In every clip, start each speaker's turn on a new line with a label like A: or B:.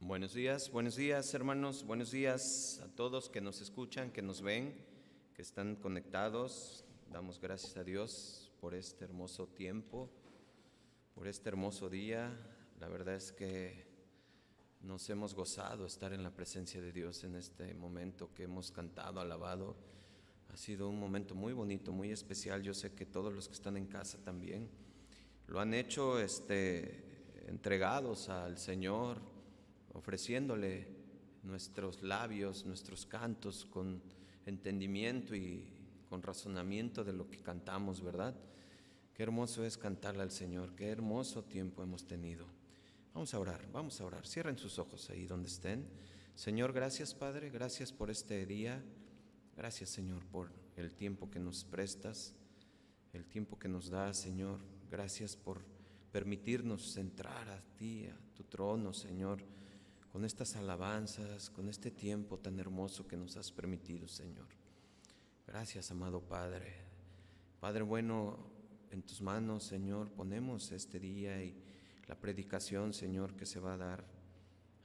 A: Buenos días hermanos, buenos días a todos que nos escuchan, que nos ven, que están conectados. Damos gracias a Dios por este hermoso tiempo, por este hermoso día. La verdad es que nos hemos gozado estar en la presencia de Dios en este momento que hemos cantado, alabado. Ha sido un momento muy bonito, muy especial. Yo sé que todos los que están en casa también lo han hecho entregados al Señor, ofreciéndole nuestros labios, nuestros cantos con entendimiento y con razonamiento de lo que cantamos, ¿verdad? Qué hermoso es cantarle al Señor, qué hermoso tiempo hemos tenido. Vamos a orar. Cierren sus ojos ahí donde estén. Señor, gracias Padre, gracias por este día. Gracias Señor por el tiempo que nos prestas, el tiempo que nos das, Señor. Gracias por permitirnos entrar a ti, a tu trono, Señor, con estas alabanzas, con este tiempo tan hermoso que nos has permitido, Señor. Gracias, amado Padre. Padre bueno, en tus manos, Señor, ponemos este día y la predicación, Señor, que se va a dar.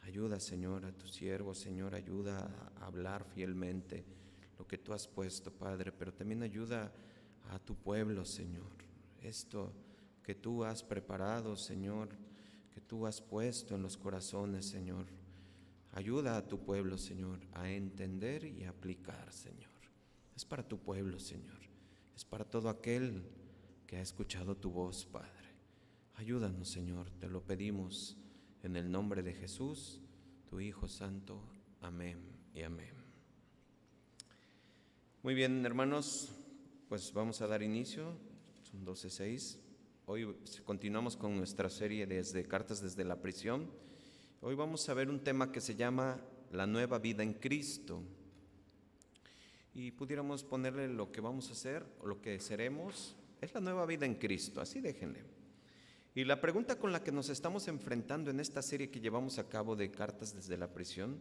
A: Ayuda, Señor, a tu siervo, Señor, ayuda a hablar fielmente lo que tú has puesto, Padre, pero también ayuda a tu pueblo, Señor. Esto que tú has preparado, Señor, que tú has puesto en los corazones, Señor. Ayuda a tu pueblo, Señor, a entender y a aplicar, Señor. Es para tu pueblo, Señor. Es para todo aquel que ha escuchado tu voz, Padre. Ayúdanos, Señor, te lo pedimos en el nombre de Jesús, tu Hijo Santo. Amén y amén. Muy bien, hermanos, pues vamos a dar inicio. Son 12:06. Hoy continuamos con nuestra serie desde Cartas desde la Prisión. Hoy vamos a ver un tema que se llama la nueva vida en Cristo. Y pudiéramos ponerle lo que vamos a hacer o lo que seremos, es la nueva vida en Cristo, así déjenle. Y la pregunta con la que nos estamos enfrentando en esta serie que llevamos a cabo de Cartas desde la Prisión,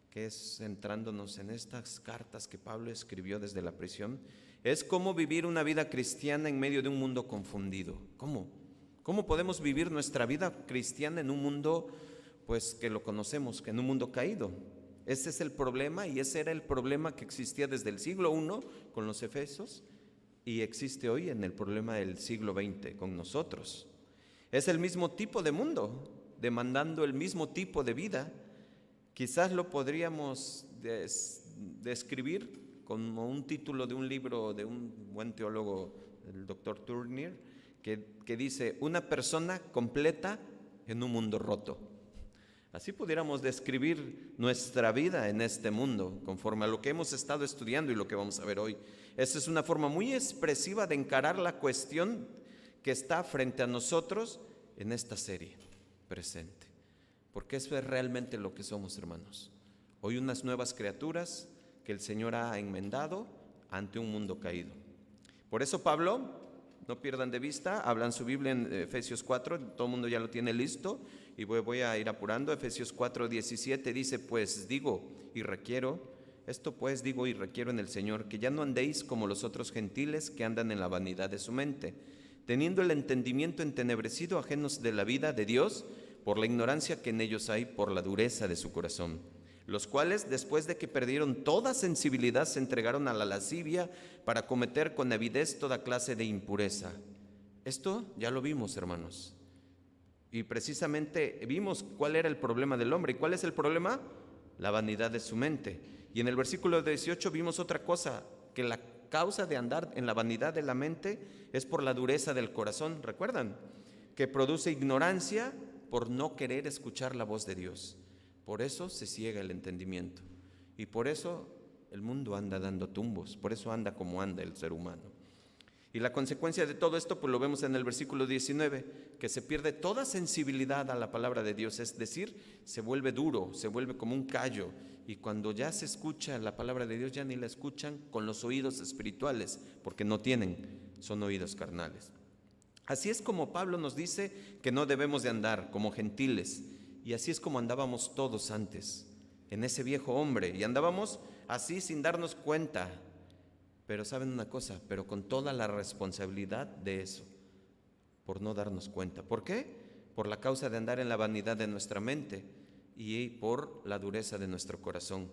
A: que es centrándonos en estas cartas que Pablo escribió desde la prisión, es cómo vivir una vida cristiana en medio de un mundo confundido. ¿Cómo podemos vivir nuestra vida cristiana en un mundo, pues que lo conocemos, que en un mundo caído? Ese es el problema, y ese era el problema que existía desde el siglo I con los efesios y existe hoy en el problema del siglo XX con nosotros. Es el mismo tipo de mundo, demandando el mismo tipo de vida. Quizás lo podríamos describir como un título de un libro de un buen teólogo, el doctor Turner, que dice: una persona completa en un mundo roto. Así pudiéramos describir nuestra vida en este mundo, conforme a lo que hemos estado estudiando y lo que vamos a ver hoy. Esa es una forma muy expresiva de encarar la cuestión que está frente a nosotros en esta serie presente. Porque eso es realmente lo que somos, hermanos. Hoy unas nuevas criaturas que el Señor ha enmendado ante un mundo caído. Por eso Pablo, no pierdan de vista, habla en su Biblia en Efesios 4, todo el mundo ya lo tiene listo, y voy a ir apurando. Efesios 4:17 dice: pues digo y requiero en el Señor, que ya no andéis como los otros gentiles que andan en la vanidad de su mente, teniendo el entendimiento entenebrecido, ajenos de la vida de Dios, por la ignorancia que en ellos hay, por la dureza de su corazón, los cuales, después de que perdieron toda sensibilidad, se entregaron a la lascivia para cometer con avidez toda clase de impureza. Esto ya lo vimos, hermanos, y precisamente vimos cuál era el problema del hombre. ¿Y cuál es el problema? La vanidad de su mente. Y en el versículo 18 vimos otra cosa, que la causa de andar en la vanidad de la mente es por la dureza del corazón. ¿Recuerdan? Que produce ignorancia por no querer escuchar la voz de Dios. Por eso se ciega el entendimiento, y por eso el mundo anda dando tumbos, por eso anda como anda el ser humano. Y la consecuencia de todo esto pues lo vemos en el versículo 19, que se pierde toda sensibilidad a la palabra de Dios, es decir, se vuelve duro, se vuelve como un callo, y cuando ya se escucha la palabra de Dios ya ni la escuchan con los oídos espirituales, porque no tienen, son oídos carnales. Así es como Pablo nos dice que no debemos de andar como gentiles, y así es como andábamos todos antes, en ese viejo hombre, y andábamos así sin darnos cuenta. Pero saben una cosa, pero con toda la responsabilidad de eso, por no darnos cuenta. ¿Por qué? Por la causa de andar en la vanidad de nuestra mente. y por la dureza de nuestro corazón,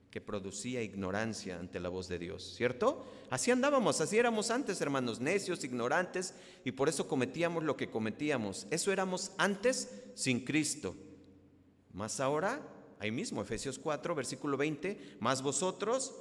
A: que producía ignorancia ante la voz de Dios, ¿cierto? Así andábamos, así éramos antes, hermanos, necios, ignorantes, y por eso cometíamos lo que cometíamos. Eso éramos antes sin Cristo. Más ahora, ahí mismo, Efesios 4, versículo 20, más vosotros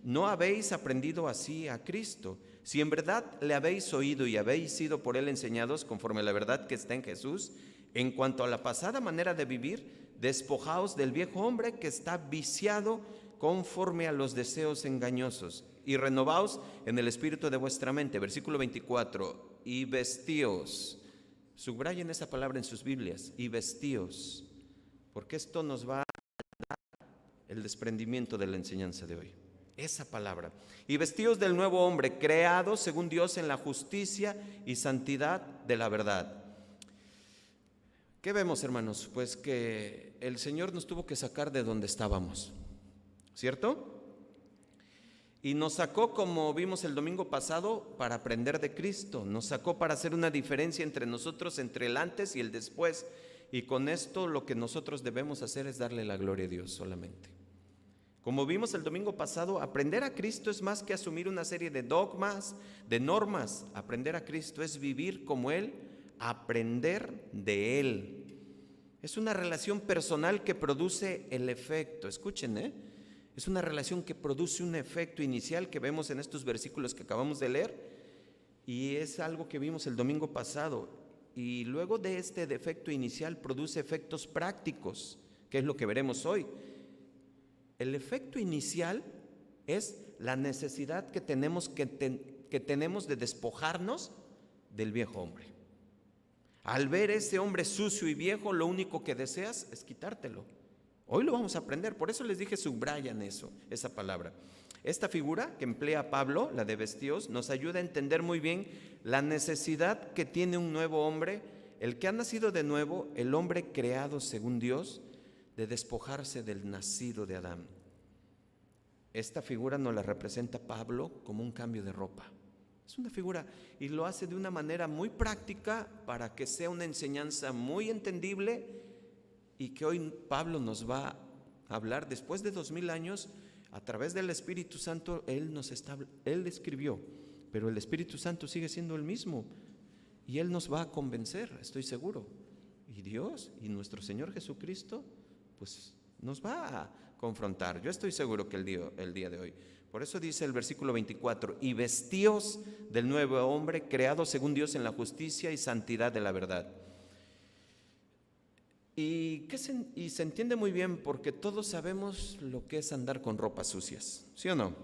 A: no habéis aprendido así a Cristo. Si en verdad le habéis oído y habéis sido por él enseñados conforme a la verdad que está en Jesús, en cuanto a la pasada manera de vivir, despojaos del viejo hombre que está viciado conforme a los deseos engañosos, y renovaos en el espíritu de vuestra mente. Versículo 24, y vestíos. Subrayen esa palabra en sus Biblias, y vestíos, porque esto nos va a dar el desprendimiento de la enseñanza de hoy. Esa palabra. Y vestíos del nuevo hombre, creado según Dios en la justicia y santidad de la verdad. ¿Qué vemos, hermanos? Pues que el Señor nos tuvo que sacar de donde estábamos, ¿cierto? Y nos sacó, como vimos el domingo pasado, para aprender de Cristo. Nos sacó para hacer una diferencia entre nosotros, entre el antes y el después. Y con esto lo que nosotros debemos hacer es darle la gloria a Dios solamente. Como vimos el domingo pasado, aprender a Cristo es más que asumir una serie de dogmas, de normas. Aprender a Cristo es vivir como Él, aprender de Él. Es una relación personal que produce el efecto. Escuchen, es una relación que produce un efecto inicial que vemos en estos versículos que acabamos de leer, y es algo que vimos el domingo pasado. Y luego de este efecto inicial produce efectos prácticos, que es lo que veremos hoy. El efecto inicial es la necesidad que tenemos de despojarnos del viejo hombre. Al ver ese hombre sucio y viejo, lo único que deseas es quitártelo. Hoy lo vamos a aprender, por eso les dije subrayan esa palabra. Esta figura que emplea Pablo, la de vestíos, nos ayuda a entender muy bien la necesidad que tiene un nuevo hombre, el que ha nacido de nuevo, el hombre creado según Dios, de despojarse del nacido de Adán. Esta figura nos la representa Pablo como un cambio de ropa. Es una figura y lo hace de una manera muy práctica para que sea una enseñanza muy entendible, y que hoy Pablo nos va a hablar después de 2000 años a través del Espíritu Santo. Él escribió, pero el Espíritu Santo sigue siendo el mismo y Él nos va a convencer, estoy seguro. Y Dios y nuestro Señor Jesucristo pues nos va a confrontar. Yo estoy seguro que el día de hoy. Por eso dice el versículo 24, y vestíos del nuevo hombre, creado según Dios en la justicia y santidad de la verdad. Y se entiende muy bien porque todos sabemos lo que es andar con ropas sucias, ¿sí o no?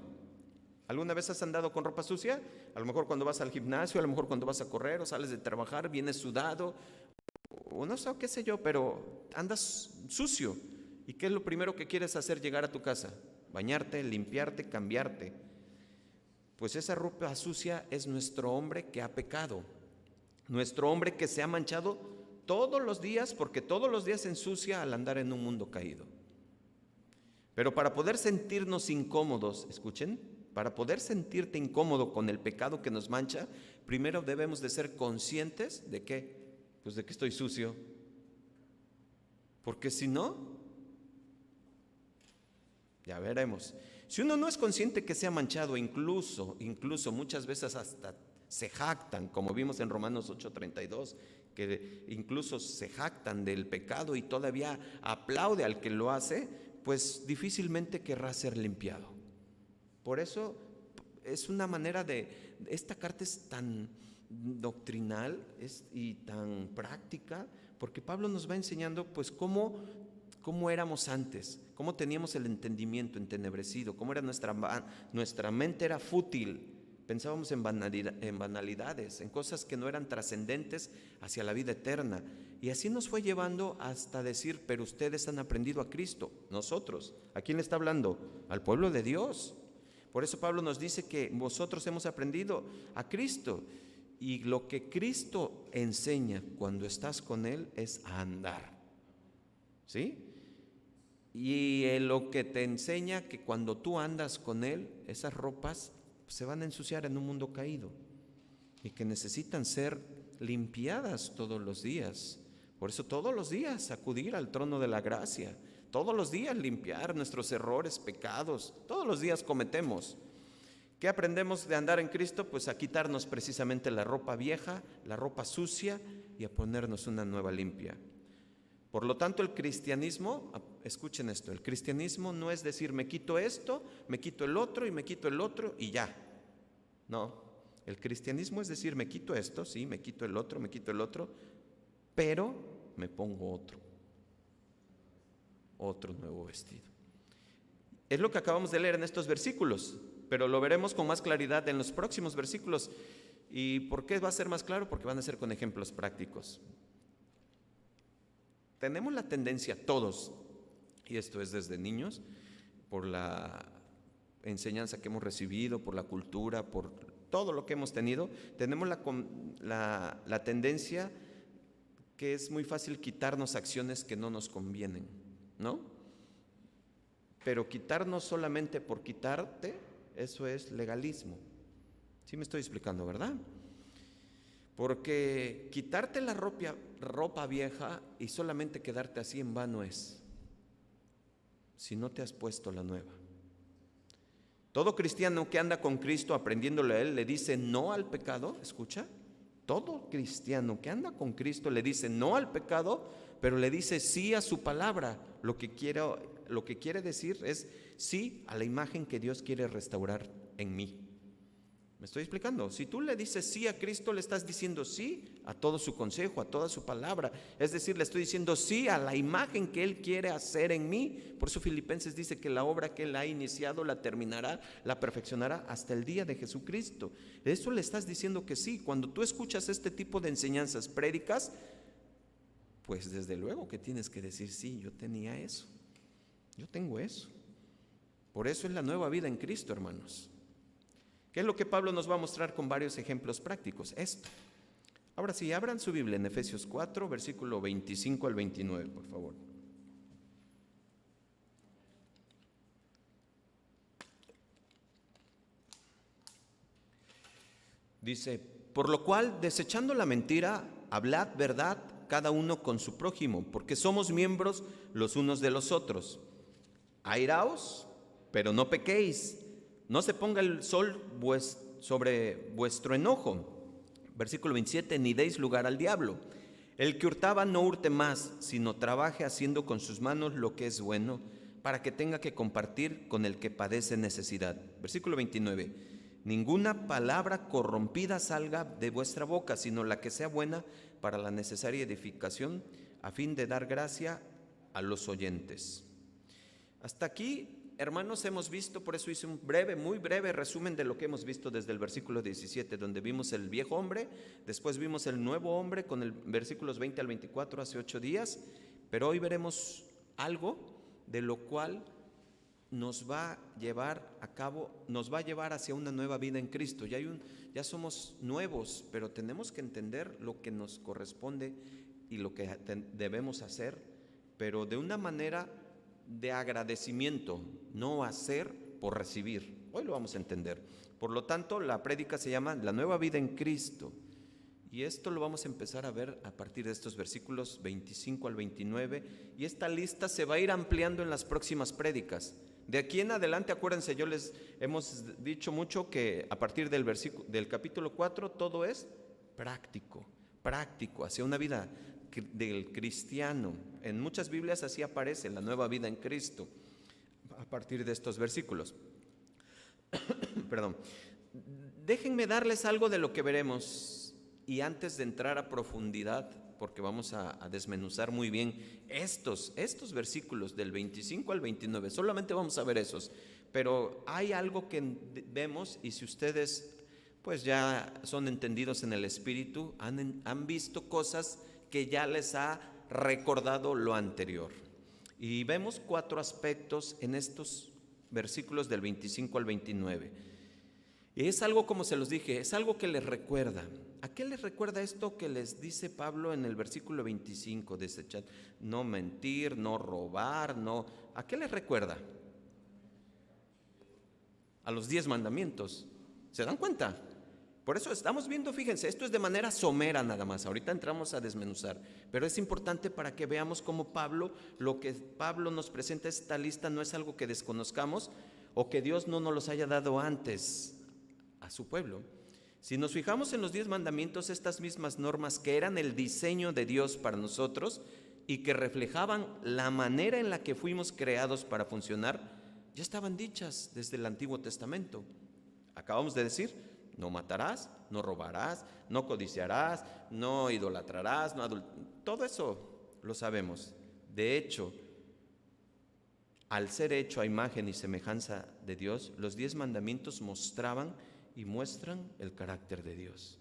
A: ¿Alguna vez has andado con ropa sucia? A lo mejor cuando vas al gimnasio, a lo mejor cuando vas a correr o sales de trabajar, vienes sudado, o no sé, qué sé yo, pero andas sucio. ¿Y qué es lo primero que quieres hacer llegar a tu casa? Bañarte, limpiarte, cambiarte. Pues esa ropa sucia es nuestro hombre que ha pecado, nuestro hombre que se ha manchado todos los días, porque todos los días se ensucia al andar en un mundo caído. Pero para poder sentirnos incómodos, escuchen, para poder sentirte incómodo con el pecado que nos mancha, primero debemos de ser conscientes de ¿qué? Pues de que estoy sucio. Porque si no, ya veremos. Si uno no es consciente que se ha manchado, incluso muchas veces hasta se jactan, como vimos en Romanos 8:32, que incluso se jactan del pecado y todavía aplaude al que lo hace, pues difícilmente querrá ser limpiado. Por eso es una manera esta carta es tan doctrinal y tan práctica, porque Pablo nos va enseñando pues cómo éramos antes, cómo teníamos el entendimiento entenebrecido, cómo era nuestra mente era fútil. Pensábamos en banalidades, en cosas que no eran trascendentes hacia la vida eterna. Y así nos fue llevando hasta decir, pero ustedes han aprendido a Cristo. Nosotros, ¿a quién le está hablando? Al pueblo de Dios. Por eso Pablo nos dice que vosotros hemos aprendido a Cristo. Y lo que Cristo enseña cuando estás con Él es a andar. ¿Sí? Y lo que te enseña que cuando tú andas con Él, esas ropas se van a ensuciar en un mundo caído y que necesitan ser limpiadas todos los días, Por eso todos los días acudir al trono de la gracia, todos los días limpiar nuestros errores, pecados, todos los días cometemos. ¿Qué aprendemos de andar en Cristo? Pues a quitarnos precisamente la ropa vieja, la ropa sucia y a ponernos una nueva limpia. Por lo tanto, el cristianismo, escuchen esto, el cristianismo no es decir me quito esto, me quito el otro y me quito el otro y ya. No, el cristianismo es decir me quito esto, sí, me quito el otro, pero me pongo otro nuevo vestido. Es lo que acabamos de leer en estos versículos, pero lo veremos con más claridad en los próximos versículos. ¿Y por qué va a ser más claro? Porque van a ser con ejemplos prácticos. Tenemos la tendencia todos, y esto es desde niños, por la enseñanza que hemos recibido, por la cultura, por todo lo que hemos tenido, tenemos la tendencia que es muy fácil quitarnos acciones que no nos convienen, ¿no? Pero quitarnos solamente por quitarte, eso es legalismo. ¿Sí me estoy explicando, verdad? Porque quitarte la ropa vieja y solamente quedarte así en vano es, si no te has puesto la nueva. Todo cristiano que anda con Cristo aprendiéndole a Él le dice no al pecado, escucha. Todo cristiano que anda con Cristo le dice no al pecado, pero le dice sí a su palabra. Lo que quiere decir es sí a la imagen que Dios quiere restaurar en mí. ¿Me estoy explicando? Si tú le dices sí a Cristo, le estás diciendo sí a todo su consejo, a toda su palabra. Es decir, le estoy diciendo sí a la imagen que Él quiere hacer en mí. Por eso Filipenses dice que la obra que Él ha iniciado la terminará, la perfeccionará hasta el día de Jesucristo. Eso le estás diciendo que sí. Cuando tú escuchas este tipo de enseñanzas prédicas, pues desde luego que tienes que decir sí, yo tenía eso, yo tengo eso. Por eso es la nueva vida en Cristo, hermanos. ¿Qué es lo que Pablo nos va a mostrar con varios ejemplos prácticos? Esto. Ahora sí, abran su Biblia en Efesios 4, versículo 25 al 29, por favor. Dice, por lo cual, desechando la mentira, hablad verdad cada uno con su prójimo, porque somos miembros los unos de los otros. Airaos, pero no pequéis. No se ponga el sol sobre vuestro enojo. Versículo 27, ni deis lugar al diablo. El que hurtaba no hurte más, sino trabaje haciendo con sus manos lo que es bueno, para que tenga que compartir con el que padece necesidad. Versículo 29, ninguna palabra corrompida salga de vuestra boca, sino la que sea buena para la necesaria edificación, a fin de dar gracia a los oyentes. Hasta aquí, hermanos, hemos visto, por eso hice un muy breve resumen de lo que hemos visto desde el versículo 17, donde vimos el viejo hombre, después vimos el nuevo hombre con el versículos 20 al 24 hace 8 días, pero hoy veremos algo de lo cual nos va a llevar a cabo, nos va a llevar hacia una nueva vida en Cristo. Ya somos nuevos, pero tenemos que entender lo que nos corresponde y lo que debemos hacer, pero de una manera de agradecimiento, no hacer por recibir. Hoy lo vamos a entender. Por lo tanto, la prédica se llama La nueva vida en Cristo. Y esto lo vamos a empezar a ver a partir de estos versículos 25 al 29. Y esta lista se va a ir ampliando en las próximas prédicas. De aquí en adelante, acuérdense, yo les hemos dicho mucho que a partir del capítulo 4 todo es práctico, hacia una vida del cristiano. En muchas Biblias así aparece la nueva vida en Cristo a partir de estos versículos. Perdón. Déjenme darles algo de lo que veremos y antes de entrar a profundidad, porque vamos a desmenuzar muy bien estos versículos del 25 al 29, solamente vamos a ver esos, pero hay algo que vemos y si ustedes pues ya son entendidos en el Espíritu, han visto cosas que ya les ha recordado lo anterior. Y vemos 4 aspectos en estos versículos del 25 al 29. Y es algo, como se los dije, es algo que les recuerda. ¿A qué les recuerda esto que les dice Pablo en el versículo 25? Desechar, no mentir, no robar, no. ¿A qué les recuerda? A los 10 mandamientos. ¿Se dan cuenta? Por eso estamos viendo, fíjense, esto es de manera somera nada más, ahorita entramos a desmenuzar, pero es importante para que veamos cómo lo que Pablo nos presenta esta lista no es algo que desconozcamos o que Dios no nos los haya dado antes a su pueblo. Si nos fijamos en los 10 mandamientos, estas mismas normas que eran el diseño de Dios para nosotros y que reflejaban la manera en la que fuimos creados para funcionar, ya estaban dichas desde el Antiguo Testamento. Acabamos de decir: no matarás, no robarás, no codiciarás, no idolatrarás, todo eso lo sabemos. De hecho, al ser hecho a imagen y semejanza de Dios, los 10 mandamientos mostraban y muestran el carácter de Dios.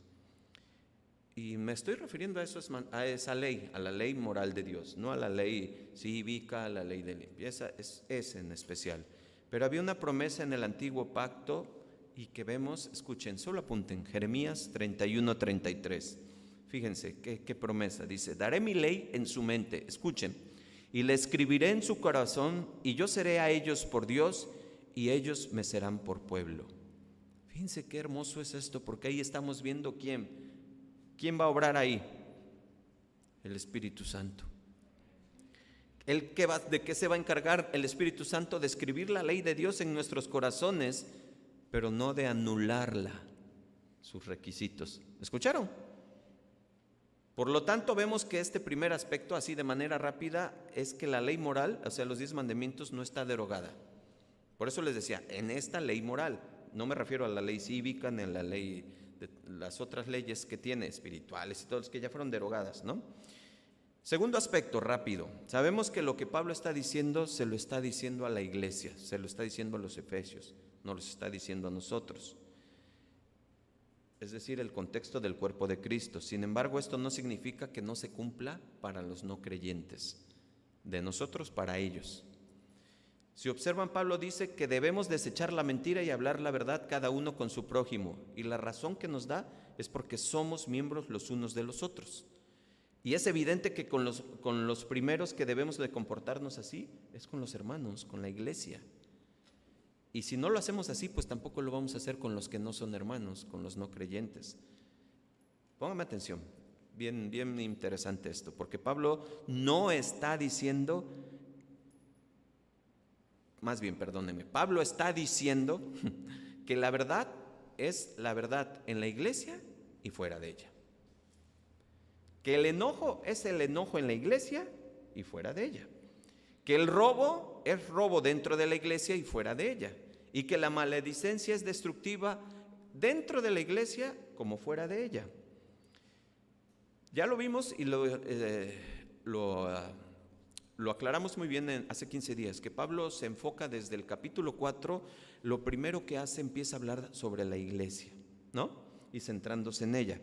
A: Y me estoy refiriendo a esa ley, a la ley moral de Dios, no a la ley cívica, a la ley de limpieza, es en especial. Pero había una promesa en el antiguo pacto y que vemos, escuchen, solo apunten, Jeremías 31:33. Fíjense qué promesa, dice: daré mi ley en su mente, escuchen, y la escribiré en su corazón, y yo seré a ellos por Dios, y ellos me serán por pueblo. Fíjense qué hermoso es esto, porque ahí estamos viendo quién va a obrar ahí. El Espíritu Santo. ¿De qué se va a encargar el Espíritu Santo? De escribir la ley de Dios en nuestros corazones, pero no de anularla, sus requisitos. ¿Escucharon? Por lo tanto, vemos que este primer aspecto, así de manera rápida, es que la ley moral, o sea, los 10 mandamientos, no está derogada. Por eso les decía, en esta ley moral, no me refiero a la ley cívica, ni a la ley de las otras leyes que tiene, espirituales y todas que ya fueron derogadas, ¿no? Segundo aspecto, rápido. Sabemos que lo que Pablo está diciendo, se lo está diciendo a la iglesia, se lo está diciendo a los efesios, no los está diciendo a nosotros. Es decir, el contexto del cuerpo de Cristo. Sin embargo, esto no significa que no se cumpla para los no creyentes, de nosotros para ellos. Si observan, Pablo dice que debemos desechar la mentira y hablar la verdad cada uno con su prójimo. Y la razón que nos da es porque somos miembros los unos de los otros. Y es evidente que con los primeros que debemos de comportarnos así es con los hermanos, con la iglesia. Y si no lo hacemos así, pues tampoco lo vamos a hacer con los que no son hermanos, con los no creyentes. Póngame atención, bien interesante esto, porque Pablo no está diciendo, Pablo está diciendo que la verdad es la verdad en la iglesia y fuera de ella. Que el enojo es el enojo en la iglesia y fuera de ella. Que el robo es robo dentro de la iglesia y fuera de ella. Y que la maledicencia es destructiva dentro de la iglesia como fuera de ella. Ya lo vimos y lo aclaramos muy bien hace 15 días, que Pablo se enfoca desde el capítulo 4, lo primero que hace, empieza a hablar sobre la iglesia, ¿no? Y centrándose en ella.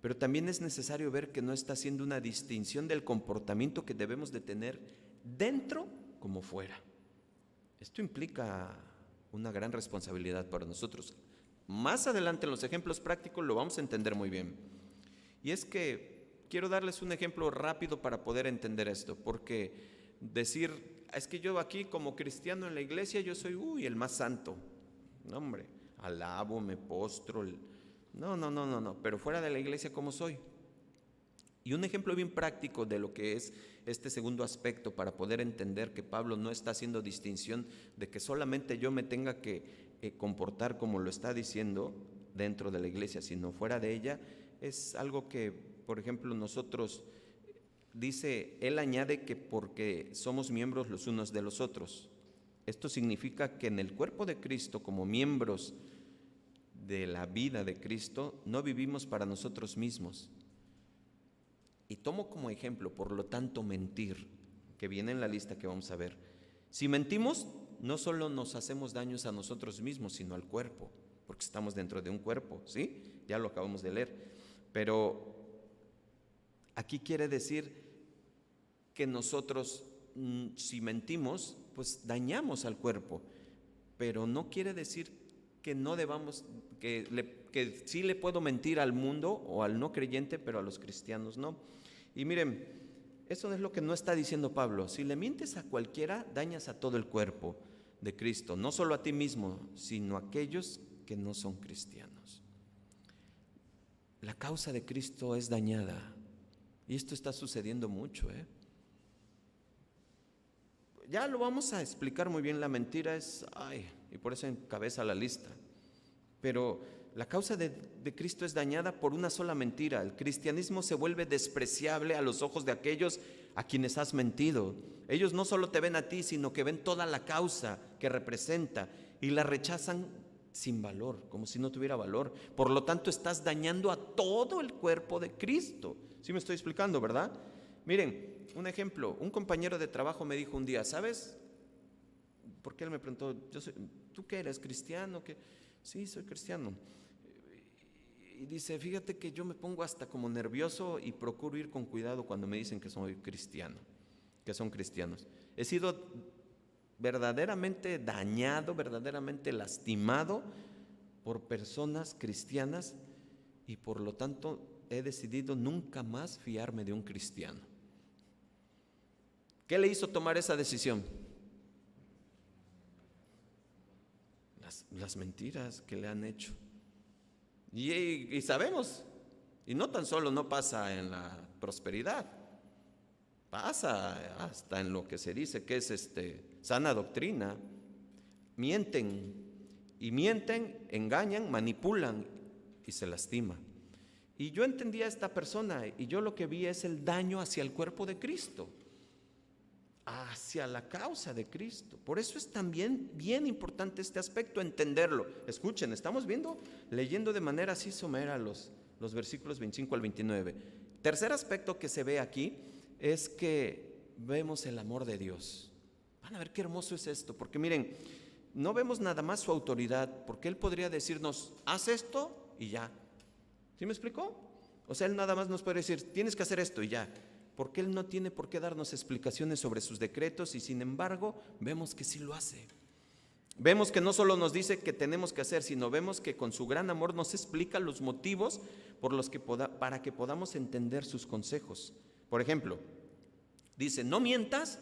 A: Pero también es necesario ver que no está haciendo una distinción del comportamiento que debemos de tener dentro como fuera. Esto implica una gran responsabilidad para nosotros. Más adelante en los ejemplos prácticos lo vamos a entender muy bien. Y es que quiero darles un ejemplo rápido para poder entender esto, porque decir, es que yo aquí como cristiano en la iglesia yo soy el más santo. No, hombre, alabo, me postro. No, pero fuera de la iglesia, ¿cómo soy? Y un ejemplo bien práctico de lo que es este segundo aspecto para poder entender que Pablo no está haciendo distinción de que solamente yo me tenga que comportar como lo está diciendo dentro de la iglesia, sino fuera de ella, es algo que, por ejemplo, nosotros, él añade que porque somos miembros los unos de los otros. Esto significa que en el cuerpo de Cristo, como miembros de la vida de Cristo, no vivimos para nosotros mismos. Y tomo como ejemplo, por lo tanto, mentir, que viene en la lista que vamos a ver. Si mentimos, no solo nos hacemos daños a nosotros mismos, sino al cuerpo, porque estamos dentro de un cuerpo, ¿sí? Ya lo acabamos de leer. Pero aquí quiere decir que nosotros, si mentimos, pues dañamos al cuerpo, pero no quiere decir que no debamos, que sí le puedo mentir al mundo o al no creyente, pero a los cristianos no. Y miren, eso es lo que no está diciendo Pablo. Si le mientes a cualquiera, dañas a todo el cuerpo de Cristo, no solo a ti mismo, sino a aquellos que no son cristianos. la causa de Cristo es dañada. Y esto está sucediendo mucho, Ya lo vamos a explicar muy bien. La mentira es, y por eso encabeza la lista. Pero la causa de Cristo es dañada por una sola mentira. El cristianismo se vuelve despreciable a los ojos de aquellos a quienes has mentido. Ellos no solo te ven a ti, sino que ven toda la causa que representa y la rechazan sin valor, como si no tuviera valor. Por lo tanto, estás dañando a todo el cuerpo de Cristo. ¿Sí me estoy explicando, verdad? Miren, un ejemplo. Un compañero de trabajo me dijo un día, ¿sabes? Porque él me preguntó, ¿tú qué eres? ¿Cristiano? ¿Qué? Sí, soy cristiano. Y dice, fíjate que yo me pongo hasta como nervioso y procuro ir con cuidado cuando me dicen que soy cristiano, que son cristianos. He sido verdaderamente dañado, verdaderamente lastimado por personas cristianas y por lo tanto he decidido nunca más fiarme de un cristiano. ¿Qué le hizo tomar esa decisión? Las mentiras que le han hecho. Y sabemos, y no tan solo no pasa en la prosperidad, pasa hasta en lo que se dice que es sana doctrina. Mienten, engañan, manipulan y se lastima. Y yo entendía a esta persona y yo lo que vi es el daño hacia el cuerpo de Cristo, hacia la causa de Cristo. Por eso es también bien importante este aspecto, entenderlo. Escuchen, estamos leyendo de manera así somera los versículos 25 al 29. Tercer aspecto que se ve aquí es que vemos el amor de Dios. Van a ver qué hermoso es esto, porque miren, no vemos nada más su autoridad, porque Él podría decirnos, haz esto y ya. ¿Sí me explicó? O sea, Él nada más nos puede decir, tienes que hacer esto y ya. Porque Él no tiene por qué darnos explicaciones sobre sus decretos y sin embargo vemos que sí lo hace. Vemos que no solo nos dice que tenemos que hacer, sino vemos que con su gran amor nos explica los motivos por los que para que podamos entender sus consejos. Por ejemplo, dice, no mientas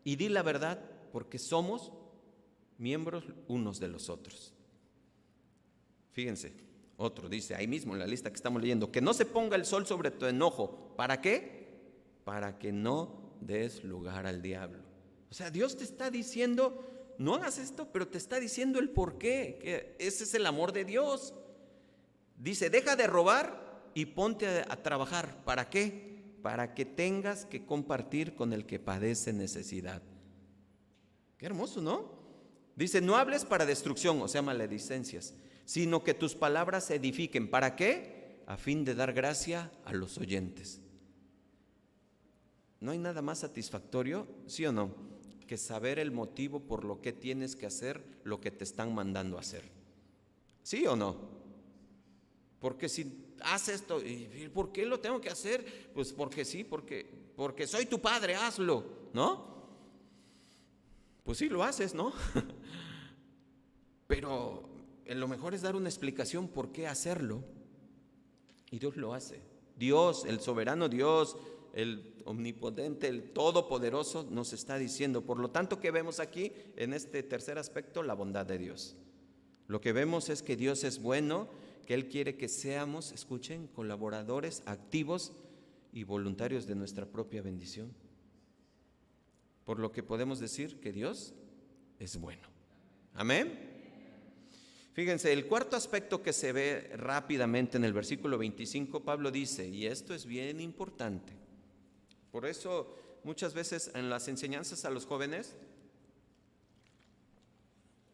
A: y di la verdad porque somos miembros unos de los otros. Fíjense, otro dice ahí mismo en la lista que estamos leyendo, que no se ponga el sol sobre tu enojo. ¿Para qué? Para que no des lugar al diablo. O sea, Dios te está diciendo, no hagas esto, pero te está diciendo el por qué, que ese es el amor de Dios. Dice, deja de robar y ponte a trabajar. ¿Para qué? Para que tengas que compartir con el que padece necesidad. Qué hermoso, ¿no? Dice, no hables para destrucción, o sea, maledicencias, sino que tus palabras se edifiquen. ¿Para qué? A fin de dar gracia a los oyentes. ¿No hay nada más satisfactorio, sí o no, que saber el motivo por lo que tienes que hacer lo que te están mandando a hacer? ¿Sí o no? Porque si haces esto, ¿y por qué lo tengo que hacer? Pues porque sí, porque soy tu padre, hazlo, ¿no? Pues sí, lo haces, ¿no? Pero lo mejor es dar una explicación por qué hacerlo. Y Dios lo hace. Dios, el soberano Dios, el omnipotente, el todopoderoso, nos está diciendo. Por lo tanto, ¿qué vemos aquí en este tercer aspecto? La bondad de Dios. Lo que vemos es que Dios es bueno, que Él quiere que seamos, escuchen, colaboradores activos y voluntarios de nuestra propia bendición. Por lo que podemos decir que Dios es bueno. Amén. Fíjense, el cuarto aspecto que se ve rápidamente en el versículo 25, Pablo dice, y esto es bien importante. Por eso muchas veces en las enseñanzas a los jóvenes,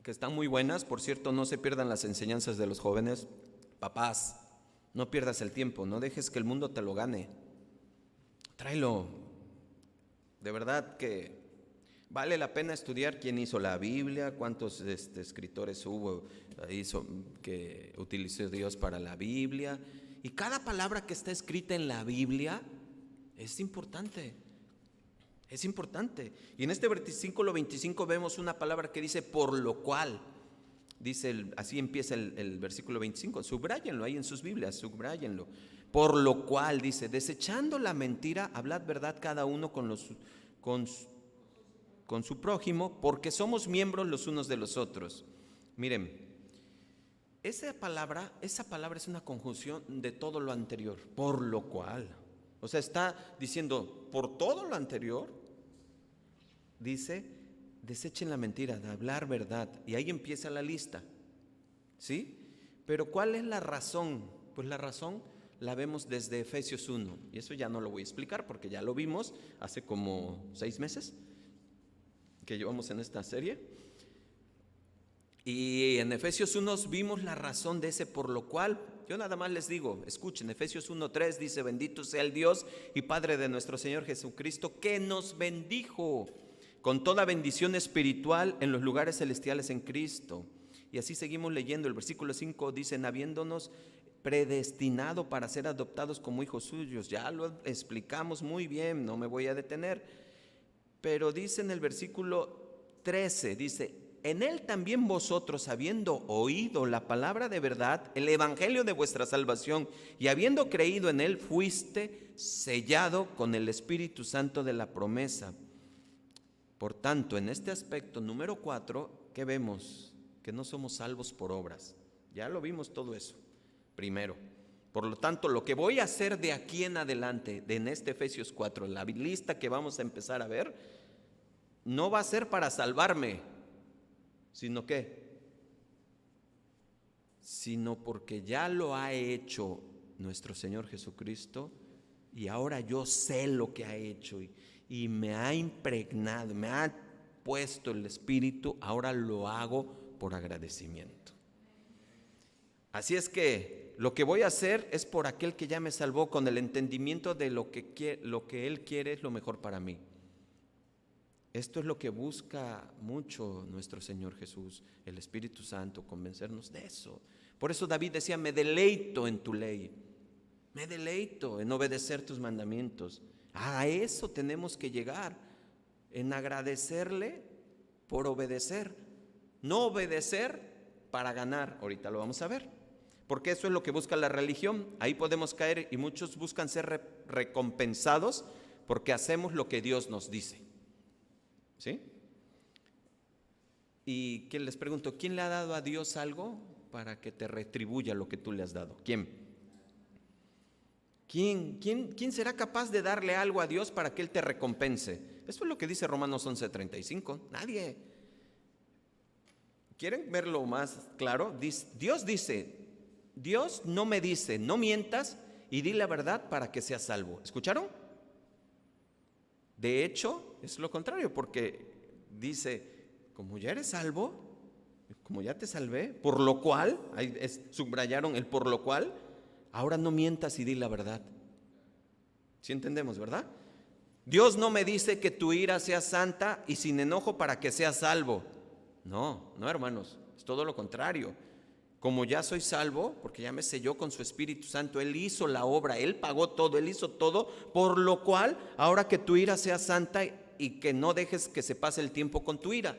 A: que están muy buenas, por cierto, no se pierdan las enseñanzas de los jóvenes. Papás, no pierdas el tiempo, no dejes que el mundo te lo gane. Tráelo. De verdad que vale la pena estudiar quién hizo la Biblia, cuántos escritores hubo que utilizó Dios para la Biblia. Y cada palabra que está escrita en la Biblia es importante. Es importante. Y en este versículo 25 vemos una palabra que dice por lo cual. Dice, así empieza el versículo 25. Subráyenlo ahí en sus Biblias, subráyenlo. Por lo cual dice, desechando la mentira, hablad verdad cada uno con su prójimo, porque somos miembros los unos de los otros. Miren, esa palabra es una conjunción de todo lo anterior, por lo cual. O sea, está diciendo, por todo lo anterior, dice, desechen la mentira, de hablar verdad. Y ahí empieza la lista, ¿sí? Pero ¿cuál es la razón? Pues la razón la vemos desde Efesios 1. Y eso ya no lo voy a explicar porque ya lo vimos hace como 6 meses que llevamos en esta serie. Y en Efesios 1 vimos la razón de ese por lo cual. Yo nada más les digo, escuchen, Efesios 1:3 dice, bendito sea el Dios y Padre de nuestro Señor Jesucristo, que nos bendijo con toda bendición espiritual en los lugares celestiales en Cristo. Y así seguimos leyendo, el versículo 5 dice, habiéndonos predestinado para ser adoptados como hijos suyos. Ya lo explicamos muy bien, no me voy a detener. Pero dice en el versículo 13, dice, en él también vosotros, habiendo oído la palabra de verdad, el evangelio de vuestra salvación, y habiendo creído en él, fuiste sellado con el Espíritu Santo de la promesa. Por tanto, en este aspecto número 4, ¿qué vemos? Que no somos salvos por obras. Ya lo vimos todo eso, primero. Por lo tanto, lo que voy a hacer de aquí en adelante, en este Efesios 4, la lista que vamos a empezar a ver, no va a ser para salvarme, sino ¿qué? Sino porque ya lo ha hecho nuestro Señor Jesucristo y ahora yo sé lo que ha hecho y me ha impregnado, me ha puesto el Espíritu, ahora lo hago por agradecimiento. Así es que lo que voy a hacer es por aquel que ya me salvó, con el entendimiento de lo que Él quiere es lo mejor para mí. Esto es lo que busca mucho nuestro Señor Jesús, el Espíritu Santo, convencernos de eso. Por eso David decía, me deleito en tu ley, me deleito en obedecer tus mandamientos. A eso tenemos que llegar, en agradecerle por obedecer, no obedecer para ganar. Ahorita lo vamos a ver, porque eso es lo que busca la religión. Ahí podemos caer y muchos buscan ser recompensados porque hacemos lo que Dios nos dice. ¿Sí? Y que les pregunto, ¿quién le ha dado a Dios algo para que te retribuya lo que tú le has dado? ¿Quién? ¿Quién será capaz de darle algo a Dios para que Él te recompense? Eso es lo que dice Romanos 11:35. Nadie. ¿Quieren verlo más claro? Dios dice, Dios no me dice, no mientas y di la verdad para que seas salvo. ¿Escucharon? De hecho, es lo contrario, porque dice, como ya eres salvo, como ya te salvé, por lo cual, ahí subrayaron el por lo cual, ahora no mientas y di la verdad. ¿Sí entendemos, verdad? Dios no me dice que tu ira sea santa y sin enojo para que seas salvo. No, hermanos, es todo lo contrario. Como ya soy salvo, porque ya me selló con su Espíritu Santo, Él hizo la obra, Él pagó todo, Él hizo todo, por lo cual, ahora que tu ira sea santa y que no dejes que se pase el tiempo con tu ira.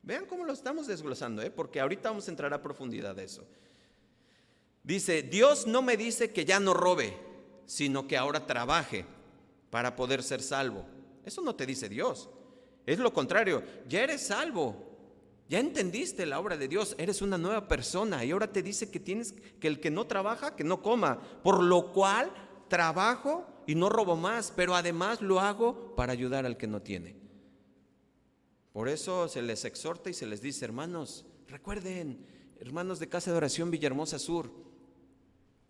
A: Vean cómo lo estamos desglosando, porque ahorita vamos a entrar a profundidad de eso. Dice, Dios no me dice que ya no robe, sino que ahora trabaje para poder ser salvo. Eso no te dice Dios, es lo contrario, ya eres salvo. Ya entendiste la obra de Dios, eres una nueva persona y ahora te dice que el que no trabaja, que no coma. Por lo cual trabajo y no robo más, pero además lo hago para ayudar al que no tiene. Por eso se les exhorta y se les dice, hermanos, recuerden, hermanos de Casa de Oración Villahermosa Sur,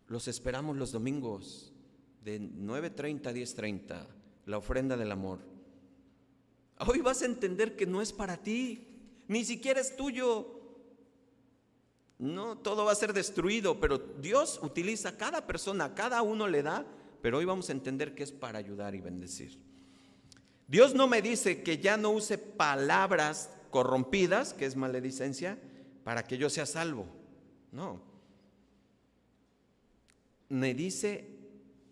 A: los esperamos los domingos de 9:30 a 10:30, la ofrenda del amor. Hoy vas a entender que no es para ti. Ni siquiera es tuyo. No, todo va a ser destruido, pero Dios utiliza a cada persona, a cada uno le da, pero hoy vamos a entender que es para ayudar y bendecir. Dios no me dice que ya no use palabras corrompidas, que es maledicencia, para que yo sea salvo. No. Me dice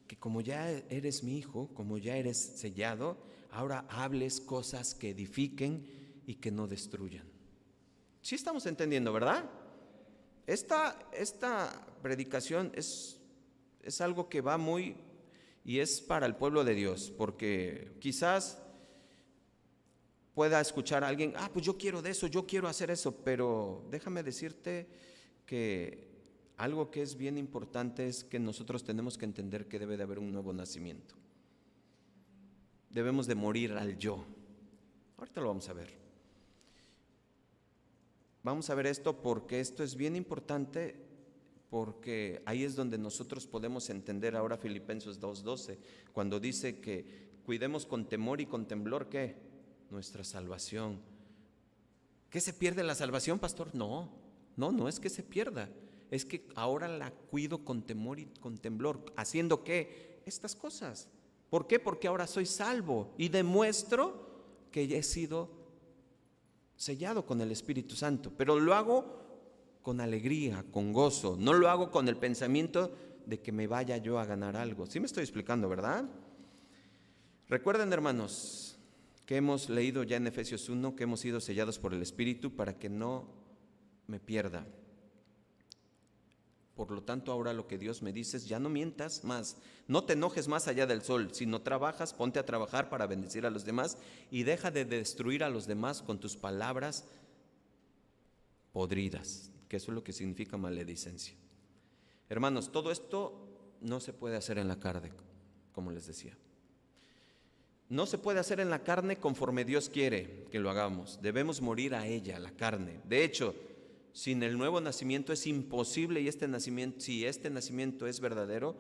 A: que como ya eres mi hijo, como ya eres sellado, ahora hables cosas que edifiquen y que no destruyan. Sí estamos entendiendo, ¿verdad? Esta predicación es algo que va muy, y es para el pueblo de Dios, porque quizás pueda escuchar a alguien, pues yo quiero de eso, yo quiero hacer eso, pero déjame decirte que algo que es bien importante es que nosotros tenemos que entender que debe de haber un nuevo nacimiento. Debemos de morir al yo. Ahorita lo vamos a ver. Vamos a ver esto porque esto es bien importante, porque ahí es donde nosotros podemos entender ahora Filipenses 2:12, cuando dice que cuidemos con temor y con temblor, ¿qué? Nuestra salvación. ¿Qué se pierde la salvación, pastor? No es que se pierda, es que ahora la cuido con temor y con temblor. ¿Haciendo qué? Estas cosas. ¿Por qué? Porque ahora soy salvo y demuestro que ya he sido sellado con el Espíritu Santo, pero lo hago con alegría, con gozo, no lo hago con el pensamiento de que me vaya yo a ganar algo. ¿Sí me estoy explicando, verdad? Recuerden, hermanos, que hemos leído ya en Efesios 1 que hemos sido sellados por el Espíritu para que no me pierda. Por lo tanto, ahora lo que Dios me dice es: ya no mientas más, no te enojes más allá del sol. Si no trabajas, ponte a trabajar para bendecir a los demás y deja de destruir a los demás con tus palabras podridas, que eso es lo que significa maledicencia. Hermanos, todo esto no se puede hacer en la carne, como les decía. No se puede hacer en la carne conforme Dios quiere que lo hagamos. Debemos morir a ella, a la carne. De hecho, sin el nuevo nacimiento es imposible, y si este nacimiento es verdadero,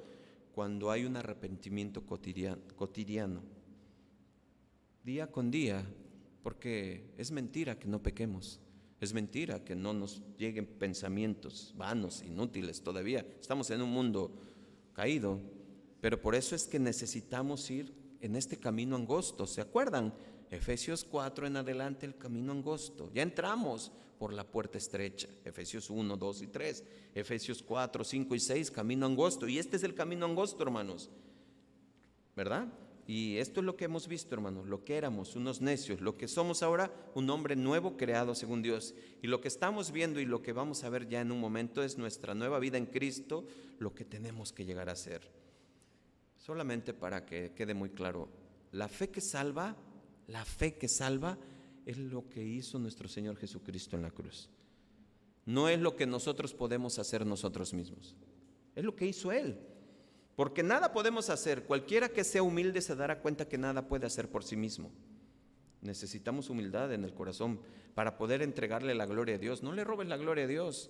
A: cuando hay un arrepentimiento cotidiano, día con día, porque es mentira que no pequemos, es mentira que no nos lleguen pensamientos vanos, inútiles todavía. Estamos en un mundo caído, pero por eso es que necesitamos ir en este camino angosto. ¿Se acuerdan? Efesios 4 en adelante, el camino angosto. Ya entramos por la puerta estrecha. Efesios 1, 2 y 3. Efesios 4, 5 y 6, camino angosto. Y este es el camino angosto, hermanos, ¿verdad? Y esto es lo que hemos visto, hermanos, lo que éramos, unos necios, lo que somos ahora, un hombre nuevo creado según Dios. Y lo que estamos viendo y lo que vamos a ver ya en un momento es nuestra nueva vida en Cristo, lo que tenemos que llegar a ser. Solamente para que quede muy claro, la fe que salva es lo que hizo nuestro Señor Jesucristo en la cruz. No es lo que nosotros podemos hacer nosotros mismos, es lo que hizo Él. Porque nada podemos hacer. Cualquiera que sea humilde se dará cuenta que nada puede hacer por sí mismo. Necesitamos humildad en el corazón para poder entregarle la gloria a Dios. No le robes la gloria a Dios.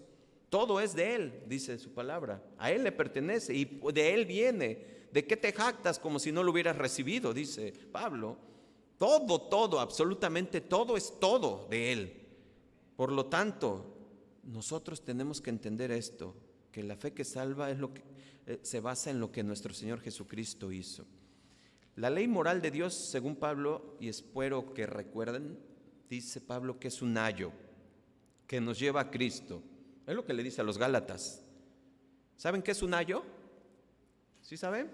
A: Todo es de Él, dice su palabra. A Él le pertenece y de Él viene. ¿De qué te jactas como si no lo hubieras recibido?, dice Pablo. Todo, absolutamente todo es todo de Él. Por lo tanto, nosotros tenemos que entender esto, que la fe que salva es lo que se basa en lo que nuestro Señor Jesucristo hizo. La ley moral de Dios, según Pablo, y espero que recuerden, dice Pablo que es un ayo que nos lleva a Cristo. Es lo que le dice a los Gálatas. ¿Saben qué es un ayo? ¿Sí saben?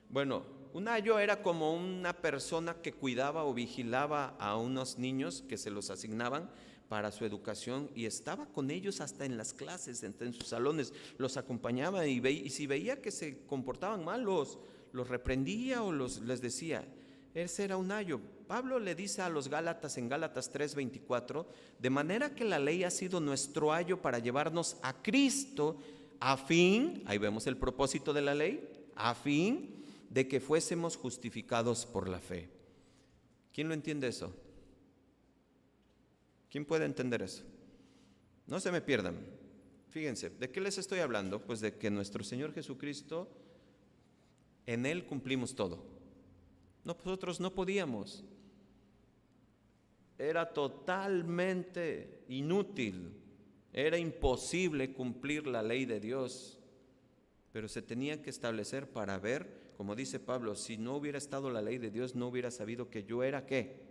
A: Bueno, un ayo era como una persona que cuidaba o vigilaba a unos niños que se los asignaban para su educación y estaba con ellos hasta en las clases, en sus salones, los acompañaba y si veía que se comportaban mal, los reprendía o les decía. Ese era un ayo. Pablo le dice a los Gálatas en Gálatas 3:24, de manera que la ley ha sido nuestro ayo para llevarnos a Cristo, a fin, ahí vemos el propósito de la ley, a fin de que fuésemos justificados por la fe. ¿Quién lo entiende eso? ¿Quién puede entender eso? No se me pierdan. Fíjense, ¿de qué les estoy hablando? Pues de que nuestro Señor Jesucristo, en Él cumplimos todo. Nosotros no podíamos. Era totalmente inútil. Era imposible cumplir la ley de Dios. Pero se tenía que establecer para ver, como dice Pablo, si no hubiera estado la ley de Dios, no hubiera sabido que yo era ¿qué?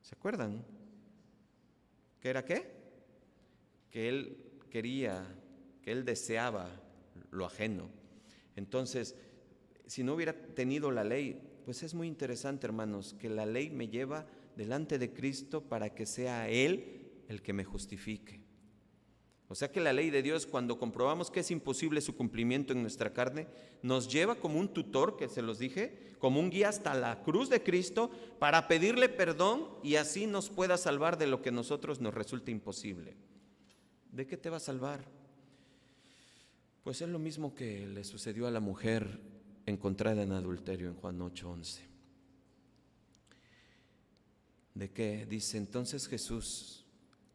A: ¿Se acuerdan? ¿Qué era qué? Que Él quería, que Él deseaba lo ajeno. Entonces, si no hubiera tenido la ley, pues es muy interesante, hermanos, que la ley me lleva delante de Cristo para que sea Él el que me justifique. O sea que la ley de Dios, cuando comprobamos que es imposible su cumplimiento en nuestra carne, nos lleva como un tutor, que se los dije, como un guía hasta la cruz de Cristo para pedirle perdón y así nos pueda salvar de lo que a nosotros nos resulta imposible. ¿De qué te va a salvar? Pues es lo mismo que le sucedió a la mujer encontrada en adulterio en Juan 8:11. ¿De qué? Dice entonces Jesús,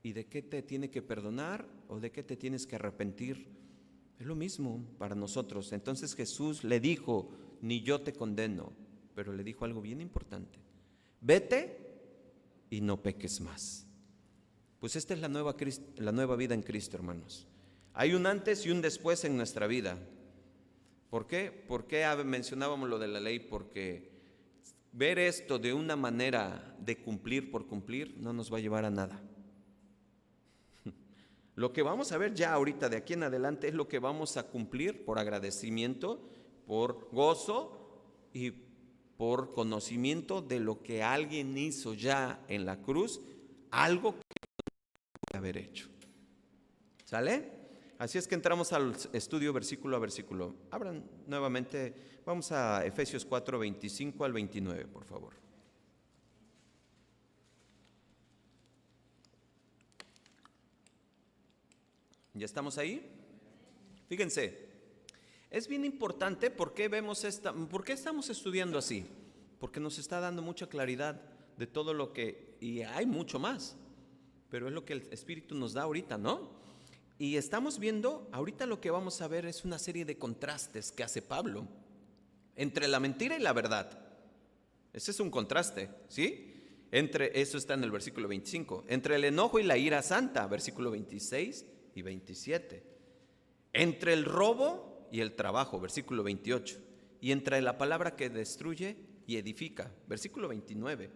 A: ¿y de qué te tiene que perdonar o de qué te tienes que arrepentir? Es lo mismo para nosotros. Entonces Jesús le dijo, ni yo te condeno, pero le dijo algo bien importante: vete y no peques más. Pues esta es la nueva vida en Cristo, hermanos. Hay un antes y un después en nuestra vida. ¿Por qué? ¿Por qué mencionábamos lo de la ley? Porque ver esto de una manera de cumplir por cumplir no nos va a llevar a nada. Lo que vamos a ver ya ahorita de aquí en adelante es lo que vamos a cumplir por agradecimiento, por gozo y por conocimiento de lo que alguien hizo ya en la cruz, algo que no haber hecho. ¿Sale? Así es que entramos al estudio versículo a versículo. Abran nuevamente, vamos a Efesios 4, 25 al 29, por favor. ¿Ya estamos ahí? Fíjense, es bien importante por qué estamos estudiando así. Porque nos está dando mucha claridad de todo lo que, y hay mucho más, pero es lo que el Espíritu nos da ahorita, ¿no? Y estamos viendo, ahorita lo que vamos a ver es una serie de contrastes que hace Pablo entre la mentira y la verdad. Ese es un contraste, ¿sí? Eso está en el versículo 25. Entre el enojo y la ira santa, versículo 26 y 27. Entre el robo y el trabajo, versículo 28. Y entre la palabra que destruye y edifica, versículo 29.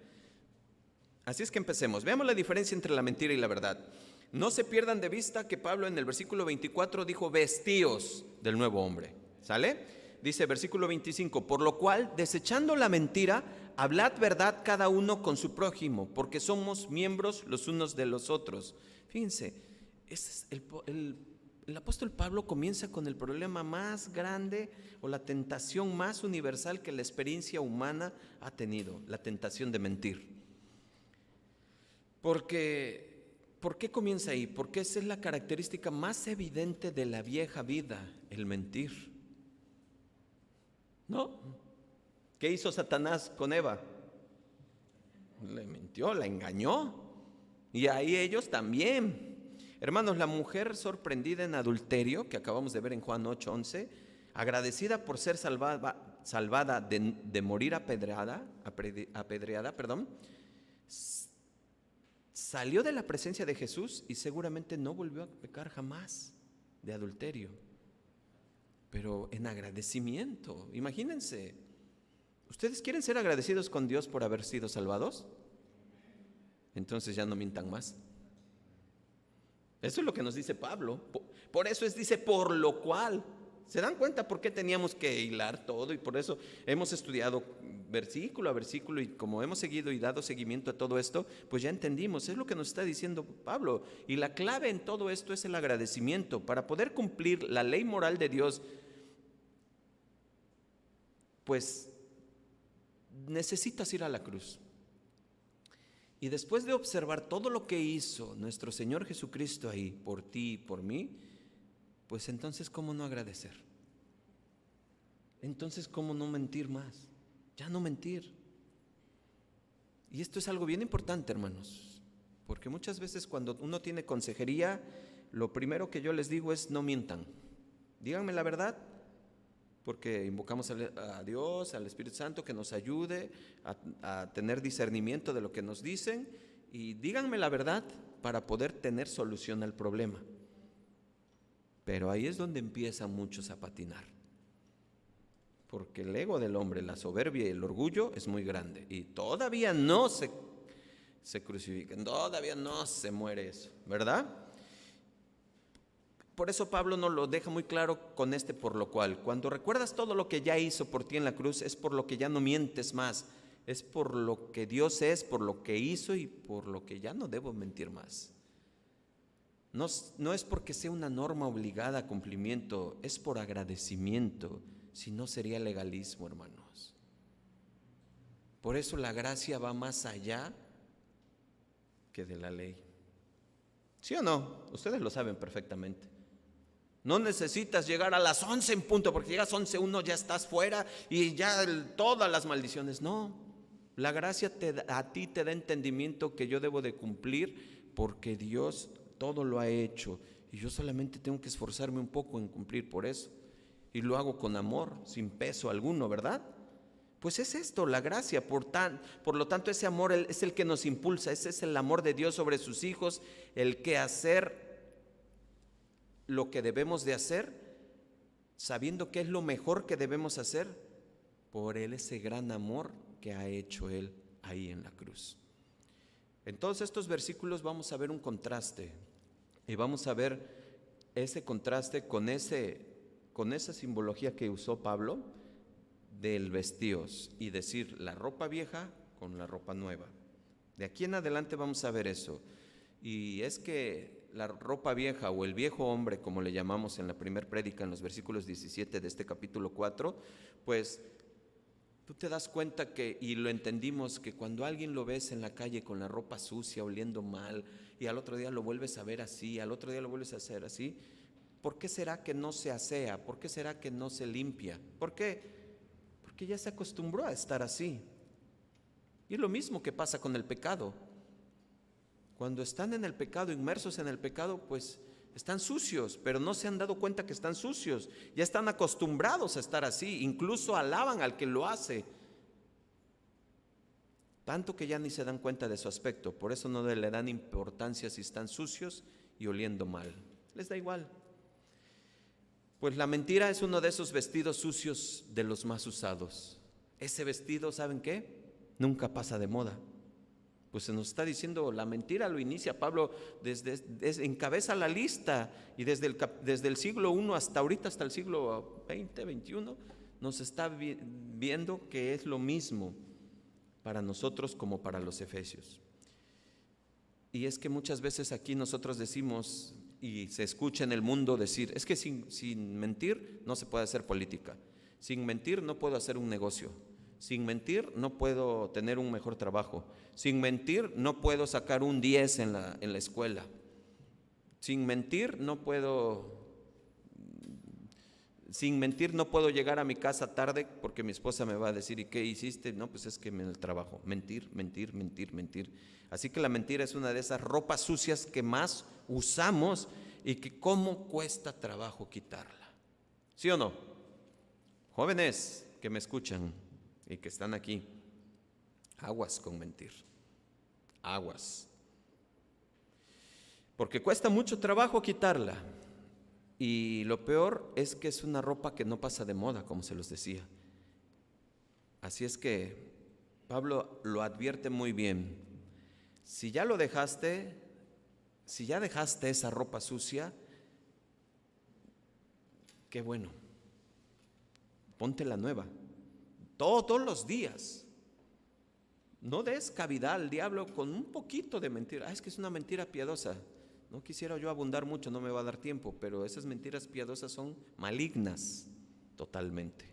A: Así es que empecemos. Veamos la diferencia entre la mentira y la verdad. No se pierdan de vista que Pablo en el versículo 24 dijo vestíos del nuevo hombre. ¿Sale? Dice versículo 25, por lo cual, desechando la mentira, hablad verdad cada uno con su prójimo, porque somos miembros los unos de los otros. Fíjense, el apóstol Pablo comienza con el problema más grande o la tentación más universal que la experiencia humana ha tenido, la tentación de mentir. ¿Por qué comienza ahí? Porque esa es la característica más evidente de la vieja vida, el mentir. ¿No? ¿Qué hizo Satanás con Eva? Le mintió, la engañó. Y ahí ellos también. Hermanos, la mujer sorprendida en adulterio, que acabamos de ver en Juan 8:11, agradecida por ser salvada de morir apedreada, salió de la presencia de Jesús y seguramente no volvió a pecar jamás de adulterio, pero en agradecimiento. Imagínense, ¿ustedes quieren ser agradecidos con Dios por haber sido salvados? Entonces ya no mientan más. Eso es lo que nos dice Pablo. Por eso dice por lo cual. ¿Se dan cuenta por qué teníamos que hilar todo? Y por eso hemos estudiado versículo a versículo, y como hemos seguido y dado seguimiento a todo esto, pues ya entendimos, es lo que nos está diciendo Pablo. Y la clave en todo esto es el agradecimiento. Para poder cumplir la ley moral de Dios, pues necesitas ir a la cruz. Y después de observar todo lo que hizo nuestro Señor Jesucristo ahí, por ti y por mí, pues entonces, ¿cómo no agradecer? Entonces, ¿cómo no mentir más? Ya no mentir. Y esto es algo bien importante, hermanos, porque muchas veces cuando uno tiene consejería, lo primero que yo les digo es no mientan. Díganme la verdad, porque invocamos a Dios, al Espíritu Santo que nos ayude a tener discernimiento de lo que nos dicen, y díganme la verdad para poder tener solución al problema. Pero ahí es donde empiezan muchos a patinar, porque el ego del hombre, la soberbia y el orgullo es muy grande, y todavía no se crucifican, todavía no se muere eso, ¿verdad? Por eso Pablo nos lo deja muy claro con por lo cual. Cuando recuerdas todo lo que ya hizo por ti en la cruz, es por lo que ya no mientes más, es por lo que Dios es, por lo que hizo y por lo que ya no debo mentir más. No es porque sea una norma obligada a cumplimiento, es por agradecimiento, si no sería legalismo, hermanos. Por eso la gracia va más allá que de la ley. ¿Sí o no? Ustedes lo saben perfectamente. No necesitas llegar a las 11 en punto, porque llegas 11:01 ya estás fuera y ya todas las maldiciones. No, la gracia a ti te da entendimiento que yo debo de cumplir porque Dios todo lo ha hecho y yo solamente tengo que esforzarme un poco en cumplir por eso. Y lo hago con amor, sin peso alguno, ¿verdad? Pues es esto, la gracia. Por lo tanto, ese amor es el que nos impulsa. Ese es el amor de Dios sobre sus hijos, el que hacer lo que debemos de hacer, sabiendo que es lo mejor que debemos hacer, por ese gran amor que ha hecho Él ahí en la cruz. En todos estos versículos vamos a ver un contraste, y vamos a ver ese contraste con esa simbología que usó Pablo del vestíos, y decir la ropa vieja con la ropa nueva. De aquí en adelante vamos a ver eso. Y es que la ropa vieja o el viejo hombre, como le llamamos en la primer prédica, en los versículos 17 de este capítulo 4, pues tú te das cuenta que, y lo entendimos, que cuando alguien lo ves en la calle con la ropa sucia, oliendo mal, y al otro día lo vuelves a ver así, al otro día lo vuelves a hacer así, ¿por qué será que no se asea? ¿Por qué será que no se limpia? ¿Por qué? Porque ya se acostumbró a estar así. Y es lo mismo que pasa con el pecado. Cuando están en el pecado, inmersos en el pecado, pues están sucios, pero no se han dado cuenta que están sucios. Ya están acostumbrados a estar así, incluso alaban al que lo hace. Tanto que ya ni se dan cuenta de su aspecto, por eso no le dan importancia si están sucios y oliendo mal. Les da igual. Pues la mentira es uno de esos vestidos sucios de los más usados. Ese vestido, ¿saben qué? Nunca pasa de moda. Pues se nos está diciendo, la mentira lo inicia Pablo, encabeza la lista, y desde el siglo I hasta ahorita, hasta el siglo XX, XXI, nos está viendo que es lo mismo para nosotros como para los efesios. Y es que muchas veces aquí nosotros decimos, y se escucha en el mundo decir, es que sin mentir no se puede hacer política, sin mentir no puedo hacer un negocio, sin mentir no puedo tener un mejor trabajo, sin mentir no puedo sacar un 10 en la escuela, sin mentir no puedo llegar a mi casa tarde porque mi esposa me va a decir, ¿y qué hiciste? No, pues es que en el trabajo. Mentir, mentir, mentir, mentir. Así que la mentira es una de esas ropas sucias que más usamos y que cómo cuesta trabajo quitarla. ¿Sí o no? Jóvenes que me escuchan y que están aquí, aguas con mentir, aguas. Porque cuesta mucho trabajo quitarla. Y lo peor es que es una ropa que no pasa de moda, como se los decía. Así es que Pablo lo advierte muy bien. Si ya dejaste esa ropa sucia, qué bueno, ponte la nueva, todos los días. No des cavidad al diablo con un poquito de mentira. Es que es una mentira piadosa. No quisiera yo abundar mucho, no me va a dar tiempo, pero esas mentiras piadosas son malignas totalmente.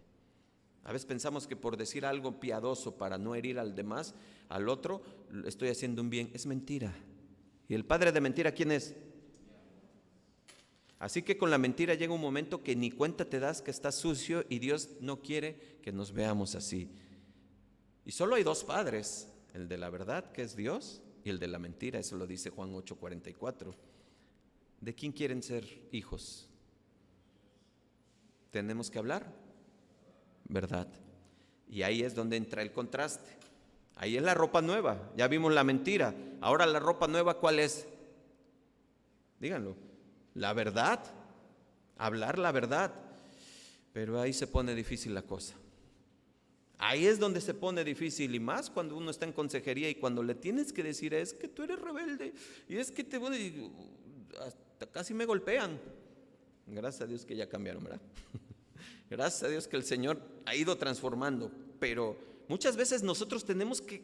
A: A veces pensamos que por decir algo piadoso para no herir al demás, al otro, estoy haciendo un bien. Es mentira. ¿Y el padre de mentira quién es? Así que con la mentira llega un momento que ni cuenta te das que estás sucio y Dios no quiere que nos veamos así. Y solo hay dos padres, el de la verdad, que es Dios, y el de la mentira, eso lo dice Juan 8:44. ¿De quién quieren ser hijos? Tenemos que hablar verdad. Y ahí es donde entra el contraste. Ahí es la ropa nueva, ya vimos la mentira. Ahora la ropa nueva, ¿cuál es? Díganlo. La verdad, hablar la verdad. Pero ahí se pone difícil la cosa. Ahí es donde se pone difícil, y más cuando uno está en consejería y cuando le tienes que decir, es que tú eres rebelde y es que hasta casi me golpean. Gracias a Dios que ya cambiaron, ¿verdad? Gracias a Dios que el Señor ha ido transformando, pero muchas veces nosotros tenemos que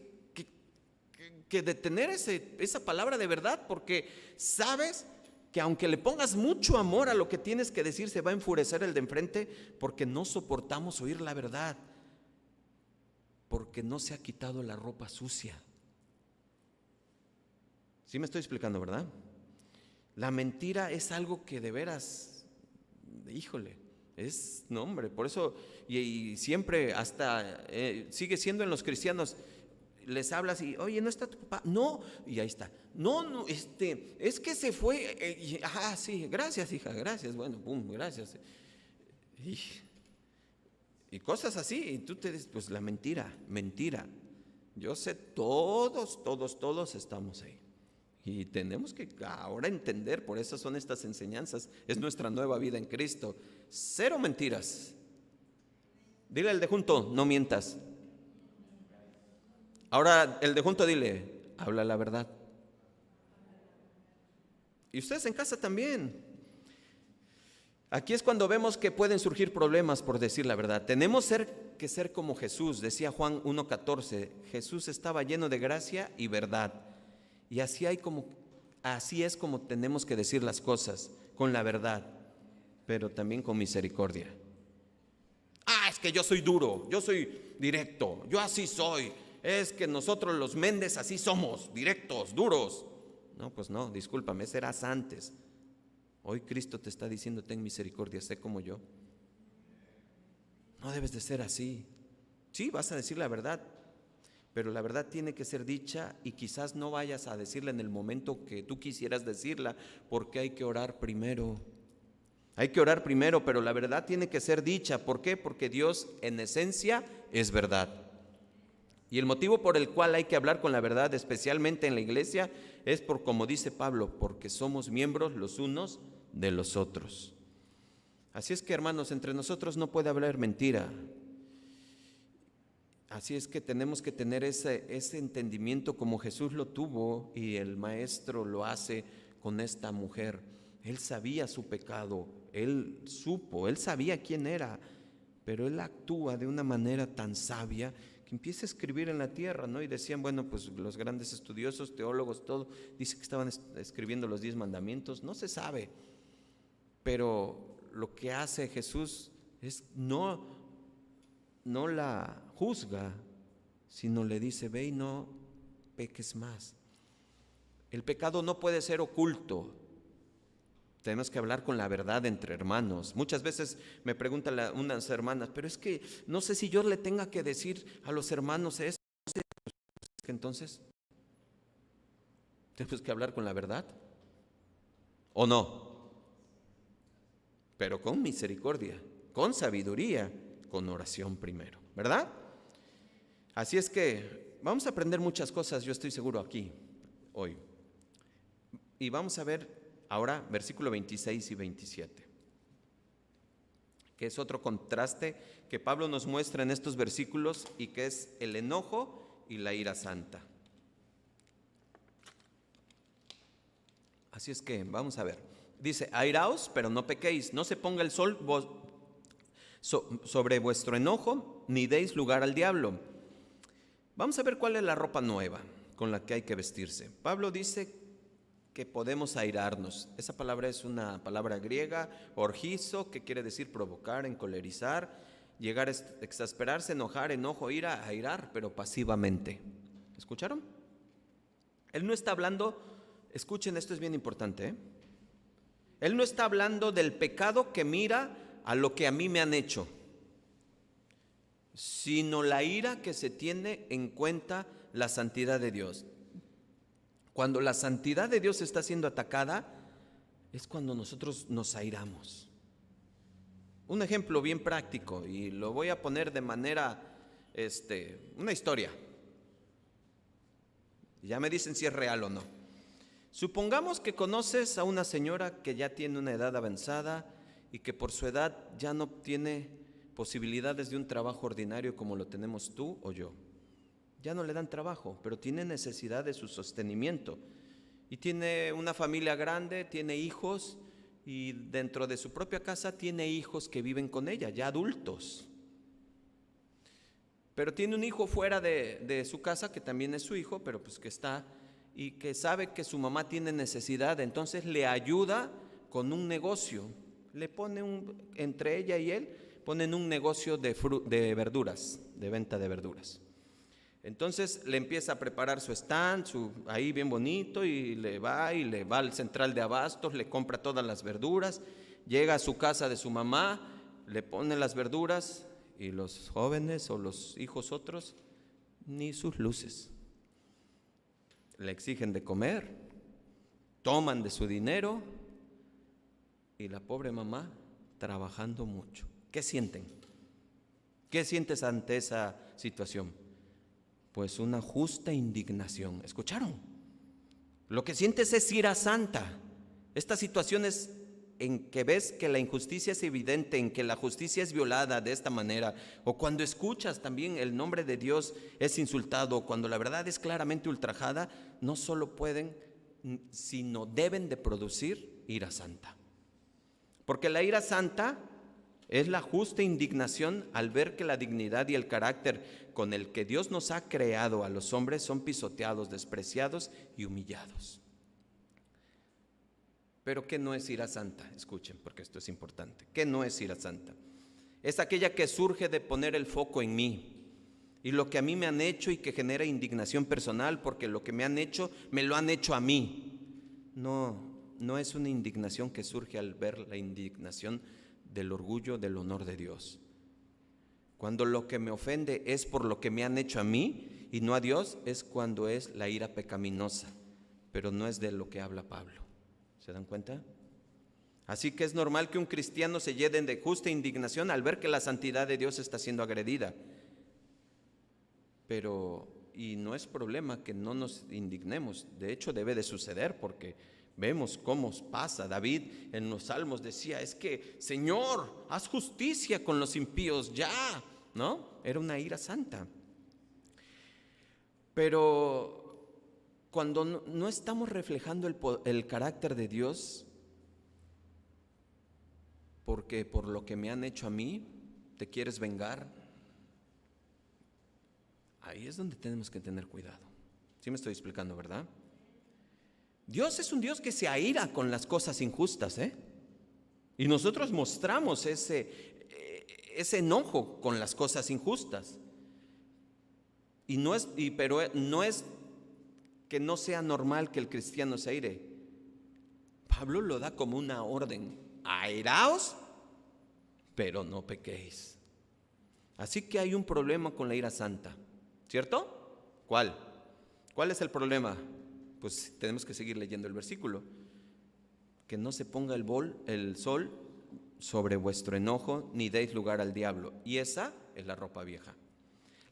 A: detener esa palabra de verdad, porque sabes que aunque le pongas mucho amor a lo que tienes que decir, se va a enfurecer el de enfrente porque no soportamos oír la verdad. Porque no se ha quitado la ropa sucia. ¿Sí me estoy explicando, verdad? La mentira es algo que de veras, híjole, no hombre, por eso, y siempre hasta sigue siendo en los cristianos, les hablas y, oye, ¿no está tu papá? No, y ahí está. No, es que se fue, sí, gracias, hija, gracias, bueno, pum, gracias. Y cosas así, y tú te dices, pues la mentira. Yo sé, todos estamos ahí. Y tenemos que ahora entender, por eso son estas enseñanzas, es nuestra nueva vida en Cristo. 0 mentiras. Dile al de junto, no mientas. Ahora el de junto dile, habla la verdad. Y ustedes en casa también. Aquí es cuando vemos que pueden surgir problemas por decir la verdad. Tenemos que ser como Jesús, decía Juan 1:14. Jesús estaba lleno de gracia y verdad. Y así es como tenemos que decir las cosas, con la verdad, pero también con misericordia. Es que yo soy duro, yo soy directo, yo así soy. Es que nosotros los Méndez así somos, directos, duros. No, pues no, discúlpame, ese eras antes. Hoy Cristo te está diciendo, ten misericordia, sé como yo. No debes de ser así. Sí, vas a decir la verdad, pero la verdad tiene que ser dicha y quizás no vayas a decirla en el momento que tú quisieras decirla, porque hay que orar primero. Hay que orar primero, pero la verdad tiene que ser dicha. ¿Por qué? Porque Dios en esencia es verdad. Y el motivo por el cual hay que hablar con la verdad, especialmente en la iglesia, es por, como dice Pablo, porque somos miembros los unos de los otros. Así es que, hermanos, entre nosotros no puede haber mentira. Así es que tenemos que tener ese entendimiento como Jesús lo tuvo y el maestro lo hace con esta mujer. Él sabía su pecado, él sabía quién era, pero él actúa de una manera tan sabia que empieza a escribir en la tierra, ¿no? Y decían, bueno, pues los grandes estudiosos, teólogos, todo, dice que estaban escribiendo los 10 mandamientos, no se sabe, pero lo que hace Jesús es no la juzga, sino le dice, ve y no peques más. El pecado no puede ser oculto. Tenemos que hablar con la verdad entre hermanos. Muchas veces me preguntan unas hermanas, pero es que no sé si yo le tenga que decir a los hermanos eso. Es que entonces tenemos que hablar con la verdad, ¿o no? Pero con misericordia, con sabiduría, con oración primero, ¿verdad? Así es que vamos a aprender muchas cosas, yo estoy seguro, aquí, hoy. Y vamos a ver ahora versículo 26 y 27, que es otro contraste que Pablo nos muestra en estos versículos y que es el enojo y la ira santa. Así es que vamos a ver. Dice, airaos, pero no pequéis, no se ponga el sol sobre vuestro enojo, ni deis lugar al diablo. Vamos a ver cuál es la ropa nueva con la que hay que vestirse. Pablo dice que podemos airarnos. Esa palabra es una palabra griega, orgizo, que quiere decir provocar, encolerizar, llegar a exasperarse, enojar, enojo, ira, airar, pero pasivamente. ¿Escucharon? Él no está hablando, escuchen, esto es bien importante, ¿eh? Él no está hablando del pecado que mira a lo que a mí me han hecho, sino la ira que se tiene en cuenta la santidad de Dios. Cuando la santidad de Dios está siendo atacada, es cuando nosotros nos airamos. Un ejemplo bien práctico, y lo voy a poner de manera, una historia. Ya me dicen si es real o no. Supongamos que conoces a una señora que ya tiene una edad avanzada y que por su edad ya no tiene posibilidades de un trabajo ordinario como lo tenemos tú o yo. Ya no le dan trabajo, pero tiene necesidad de su sostenimiento. Y tiene una familia grande, tiene hijos, y dentro de su propia casa tiene hijos que viven con ella, ya adultos. Pero tiene un hijo fuera de su casa, que también es su hijo, pero pues que está, y que sabe que su mamá tiene necesidad, entonces le ayuda con un negocio. Le pone entre ella y él, ponen un negocio de verduras, de venta de verduras. Entonces le empieza a preparar su stand, ahí bien bonito, y le va al central de abastos, le compra todas las verduras, llega a su casa de su mamá, le pone las verduras, y los jóvenes o los hijos otros, ni sus luces. Le exigen de comer, toman de su dinero, y la pobre mamá trabajando mucho. ¿Qué sienten? ¿Qué sientes ante esa situación? Pues una justa indignación. ¿Escucharon? Lo que sientes es ira santa. Estas situaciones en que ves que la injusticia es evidente, en que la justicia es violada de esta manera, o cuando escuchas también el nombre de Dios es insultado, cuando la verdad es claramente ultrajada, no solo pueden, sino deben de producir ira santa. Porque la ira santa es la justa indignación al ver que la dignidad y el carácter con el que Dios nos ha creado a los hombres son pisoteados, despreciados y humillados. Pero ¿qué no es ira santa? Escuchen, porque esto es importante. ¿Qué no es ira santa? Es aquella que surge de poner el foco en mí y lo que a mí me han hecho y que genera indignación personal, porque lo que me han hecho, me lo han hecho a mí. No es una indignación que surge al ver la indignación del orgullo, del honor de Dios. Cuando lo que me ofende es por lo que me han hecho a mí y no a Dios, es cuando es la ira pecaminosa, pero no es de lo que habla Pablo. ¿Se dan cuenta? Así que es normal que un cristiano se llene de justa indignación al ver que la santidad de Dios está siendo agredida. Y no es problema que no nos indignemos, de hecho debe de suceder porque vemos cómo pasa. David en los Salmos decía, es que Señor, haz justicia con los impíos ya, ¿no? Era una ira santa. Pero cuando no estamos reflejando el carácter de Dios, porque por lo que me han hecho a mí, te quieres vengar, ahí es donde tenemos que tener cuidado. ¿Sí me estoy explicando, verdad? Dios es un Dios que se aira con las cosas injustas, y nosotros mostramos ese enojo con las cosas injustas. Pero no es que no sea normal que el cristiano se aire. Pablo lo da como una orden: airaos, pero no pequéis. Así que hay un problema con la ira santa, ¿cierto? ¿Cuál es el problema? Pues tenemos que seguir leyendo el versículo. Que no se ponga el sol sobre vuestro enojo, ni deis lugar al diablo. Y esa es la ropa vieja,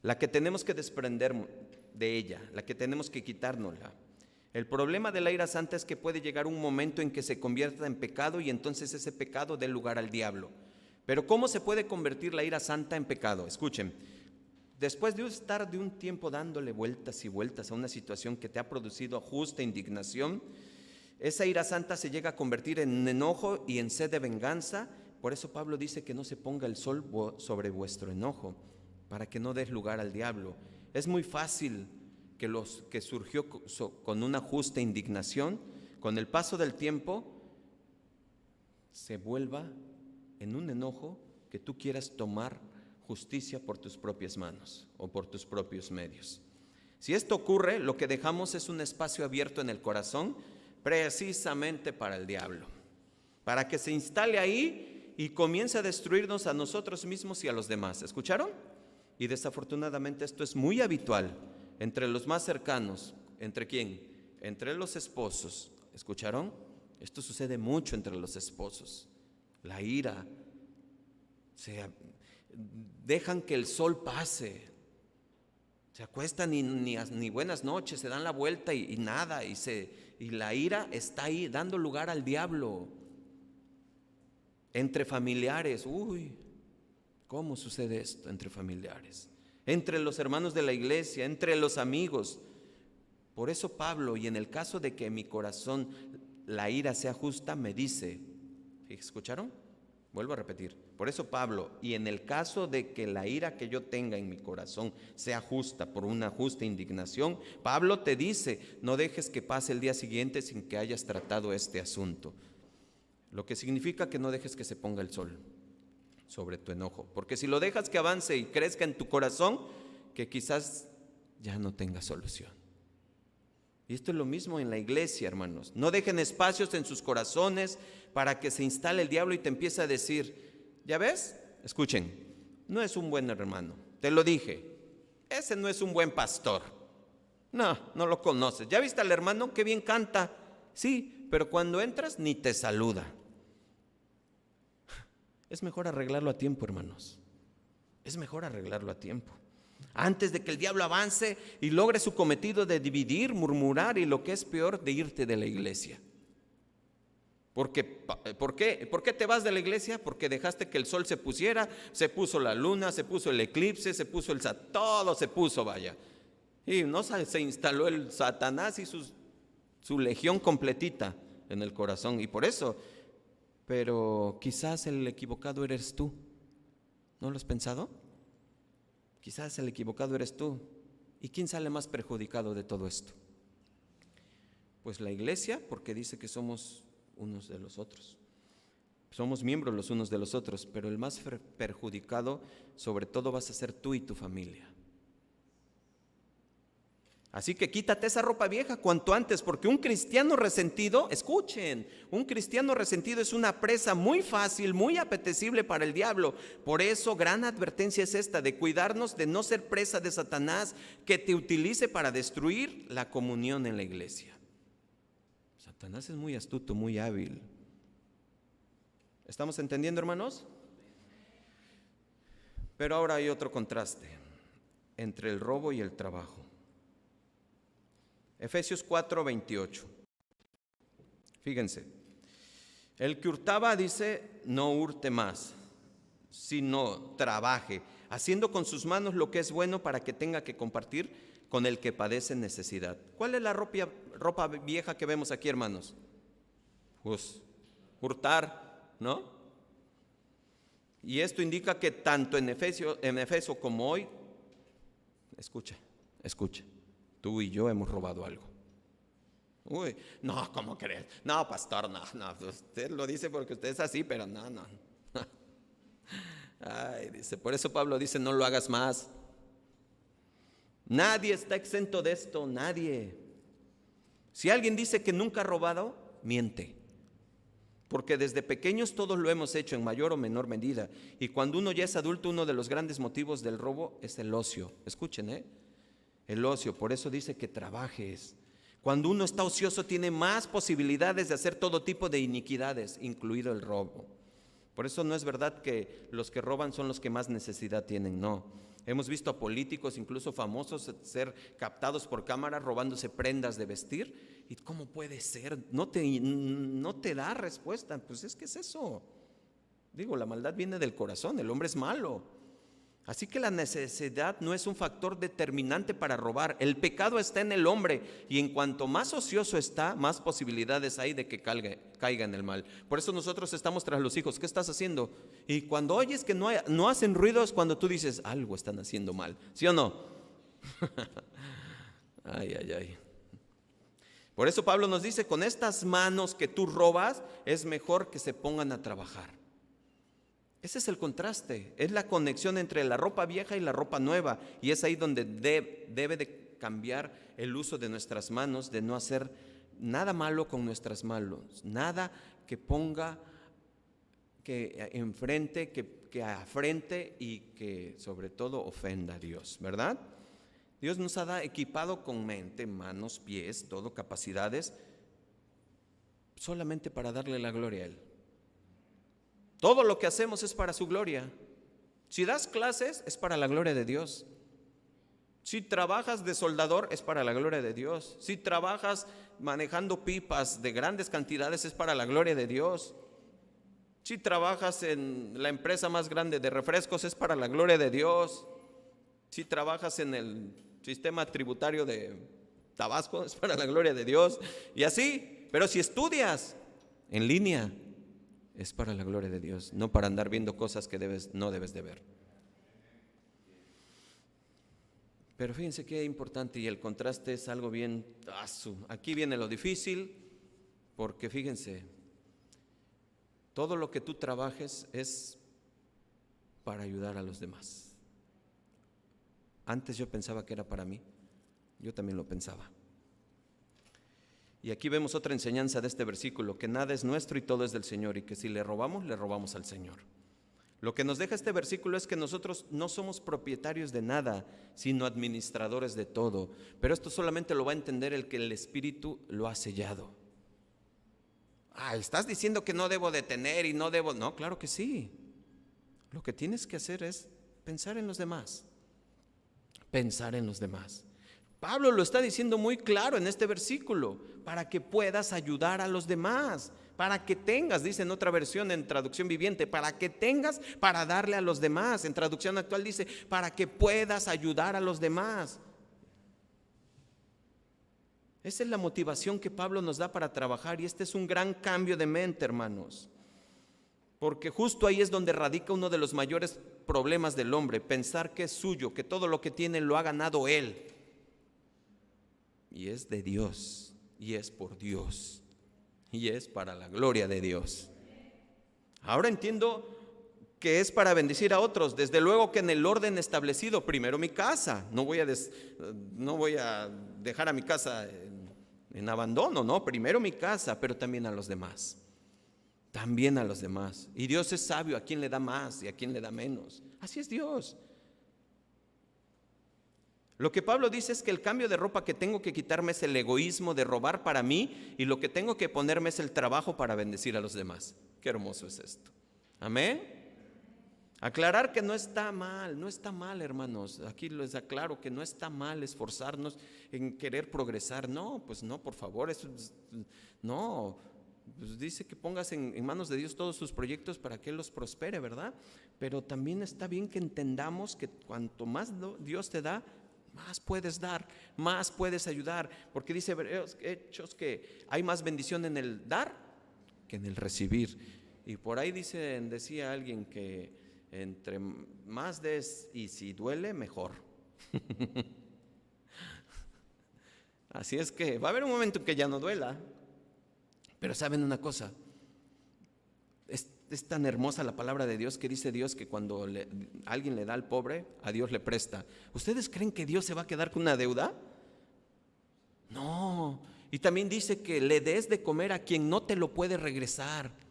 A: la que tenemos que desprender de ella, la que tenemos que quitárnosla. El problema de la ira santa es que puede llegar un momento en que se convierta en pecado y entonces ese pecado dé lugar al diablo. Pero ¿cómo se puede convertir la ira santa en pecado? Escuchen, después de estar de un tiempo dándole vueltas y vueltas a una situación que te ha producido justa indignación, esa ira santa se llega a convertir en enojo y en sed de venganza. Por eso Pablo dice que no se ponga el sol sobre vuestro enojo, para que no des lugar al diablo. Es muy fácil que los que surgió con una justa indignación, con el paso del tiempo, se vuelva en un enojo que tú quieras tomar justicia por tus propias manos o por tus propios medios. Si esto ocurre, lo que dejamos es un espacio abierto en el corazón precisamente para el diablo, para que se instale ahí y comience a destruirnos a nosotros mismos y a los demás. ¿Escucharon? Y desafortunadamente esto es muy habitual entre los más cercanos. ¿Entre quién? Entre los esposos. ¿Escucharon? Esto sucede mucho entre los esposos. La ira, dejan que el sol pase, se acuestan y ni buenas noches, se dan la vuelta y nada, y la ira está ahí dando lugar al diablo. Entre familiares, ¿cómo sucede esto entre familiares? Entre los hermanos de la iglesia, entre los amigos. Por eso Pablo, y en el caso de que en mi corazón la ira sea justa, me dice, ¿escucharon? Vuelvo a repetir. Por eso Pablo, y en el caso de que la ira que yo tenga en mi corazón sea justa, por una justa indignación, Pablo te dice, no dejes que pase el día siguiente sin que hayas tratado este asunto. Lo que significa que no dejes que se ponga el sol sobre tu enojo, porque si lo dejas que avance y crezca en tu corazón, que quizás ya no tenga solución. Y esto es lo mismo en la iglesia, hermanos. No dejen espacios en sus corazones para que se instale el diablo y te empiece a decir, ¿ya ves? Escuchen, no es un buen hermano, te lo dije, ese no es un buen pastor. No, no lo conoces. ¿Ya viste al hermano? Qué bien canta. Sí, pero cuando entras ni te saluda. Es mejor arreglarlo a tiempo, hermanos. Es mejor arreglarlo a tiempo. Antes de que el diablo avance y logre su cometido de dividir, murmurar y lo que es peor, de irte de la iglesia. ¿Por qué te vas de la iglesia? Porque dejaste que el sol se pusiera, se puso la luna, se puso el eclipse, se puso todo se puso, vaya. Y no se instaló el Satanás y su legión completita en el corazón. Y por eso, pero quizás el equivocado eres tú. ¿No lo has pensado? Quizás el equivocado eres tú. ¿Y quién sale más perjudicado de todo esto? Pues la iglesia, porque dice que somos unos de los otros. Somos miembros los unos de los otros, pero el más perjudicado sobre todo vas a ser tú y tu familia. Así que quítate esa ropa vieja cuanto antes, porque un cristiano resentido, escuchen, un cristiano resentido es una presa muy fácil, muy apetecible para el diablo. Por eso, gran advertencia es esta, de cuidarnos de no ser presa de Satanás, que te utilice para destruir la comunión en la iglesia. Satanás es muy astuto, muy hábil. ¿Estamos entendiendo, hermanos? Pero ahora hay otro contraste entre el robo y el trabajo. Efesios 4:28. Fíjense, el que hurtaba, dice, no hurte más, sino trabaje, haciendo con sus manos lo que es bueno para que tenga que compartir con el que padece necesidad. ¿Cuál es la ropa vieja que vemos aquí, hermanos? Pues hurtar, ¿no? Y esto indica que tanto en Efeso como hoy, escucha, tú y yo hemos robado algo. Uy, no, ¿cómo crees? No, pastor, no, usted lo dice porque usted es así, pero no. Ay, dice, por eso Pablo dice, no lo hagas más. Nadie está exento de esto, nadie. Si alguien dice que nunca ha robado, miente. Porque desde pequeños todos lo hemos hecho en mayor o menor medida. Y cuando uno ya es adulto, uno de los grandes motivos del robo es el ocio. Escuchen, el ocio, por eso dice que trabajes. Cuando uno está ocioso tiene más posibilidades de hacer todo tipo de iniquidades, incluido el robo. Por eso no es verdad que los que roban son los que más necesidad tienen, no. Hemos visto a políticos, incluso famosos, ser captados por cámaras robándose prendas de vestir. ¿Y cómo puede ser? No te da respuesta. Pues es que es eso. Digo, la maldad viene del corazón, el hombre es malo. Así que la necesidad no es un factor determinante para robar. El pecado está en el hombre y en cuanto más ocioso está, más posibilidades hay de que caiga en el mal. Por eso nosotros estamos tras los hijos. ¿Qué estás haciendo? Y cuando oyes que no hacen ruido es cuando tú dices, algo están haciendo mal. ¿Sí o no? Ay. Por eso Pablo nos dice, con estas manos que tú robas, es mejor que se pongan a trabajar. Ese es el contraste, es la conexión entre la ropa vieja y la ropa nueva. Y es ahí donde debe de cambiar el uso de nuestras manos, de no hacer nada malo con nuestras manos, nada que ponga que enfrente, que afrente y que sobre todo ofenda a Dios, ¿verdad? Dios nos ha equipado con mente, manos, pies, todo, capacidades, solamente para darle la gloria a Él. Todo lo que hacemos es para su gloria. Si das clases, es para la gloria de Dios. Si trabajas de soldador, es para la gloria de Dios. Si trabajas manejando pipas de grandes cantidades, es para la gloria de Dios. Si trabajas en la empresa más grande de refrescos, es para la gloria de Dios. Si trabajas en el sistema tributario de Tabasco, es para la gloria de Dios. Y así, pero si estudias en línea, es para la gloria de Dios, no para andar viendo cosas que no debes de ver. Pero fíjense qué importante, y el contraste es algo bien. Aquí viene lo difícil, porque fíjense, todo lo que tú trabajes es para ayudar a los demás. Antes yo pensaba que era para mí, Yo también lo pensaba. Y aquí vemos otra enseñanza de este versículo, que nada es nuestro y todo es del Señor, y que si le robamos al Señor. Lo que nos deja este versículo es que nosotros no somos propietarios de nada, sino administradores de todo. Pero esto solamente lo va a entender el que el Espíritu lo ha sellado. ¿Estás diciendo que no debo de tener y no debo? No, claro que sí. Lo que tienes que hacer es pensar en los demás. Pensar en los demás. Pablo lo está diciendo muy claro en este versículo, para que puedas ayudar a los demás, para que tengas, dice en otra versión, en traducción viviente, para que tengas para darle a los demás. En traducción actual dice, para que puedas ayudar a los demás. Esa es la motivación que Pablo nos da para trabajar, y este es un gran cambio de mente, hermanos, porque justo ahí es donde radica uno de los mayores problemas del hombre: pensar que es suyo, que todo lo que tiene lo ha ganado él. Y es de Dios, y es por Dios, y es para la gloria de Dios. Ahora entiendo que es para bendecir a otros. Desde luego que en el orden establecido, primero mi casa. No voy a dejar a mi casa en abandono, no, primero mi casa, pero también a los demás. También a los demás. Y Dios es sabio, a quién le da más y a quién le da menos. Así es Dios. Lo que Pablo dice es que el cambio de ropa que tengo que quitarme es el egoísmo de robar para mí, y lo que tengo que ponerme es el trabajo para bendecir a los demás. Qué hermoso es esto. Amén. Aclarar que no está mal, hermanos. Aquí les aclaro que no está mal esforzarnos en querer progresar. No, pues no, por favor, no. Pues dice que pongas en manos de Dios todos sus proyectos para que Él los prospere, ¿verdad? Pero también está bien que entendamos que cuanto más Dios te da, más puedes dar, más puedes ayudar, porque dice Hechos que hay más bendición en el dar que en el recibir. Y por ahí decía alguien que entre más des y si duele, mejor. Así es que va a haber un momento en que ya no duela. Pero ¿saben una cosa? Es tan hermosa la palabra de Dios, que dice Dios que cuando alguien le da al pobre, a Dios le presta. ¿Ustedes creen que Dios se va a quedar con una deuda? No. Y también dice que le des de comer a quien no te lo puede regresar.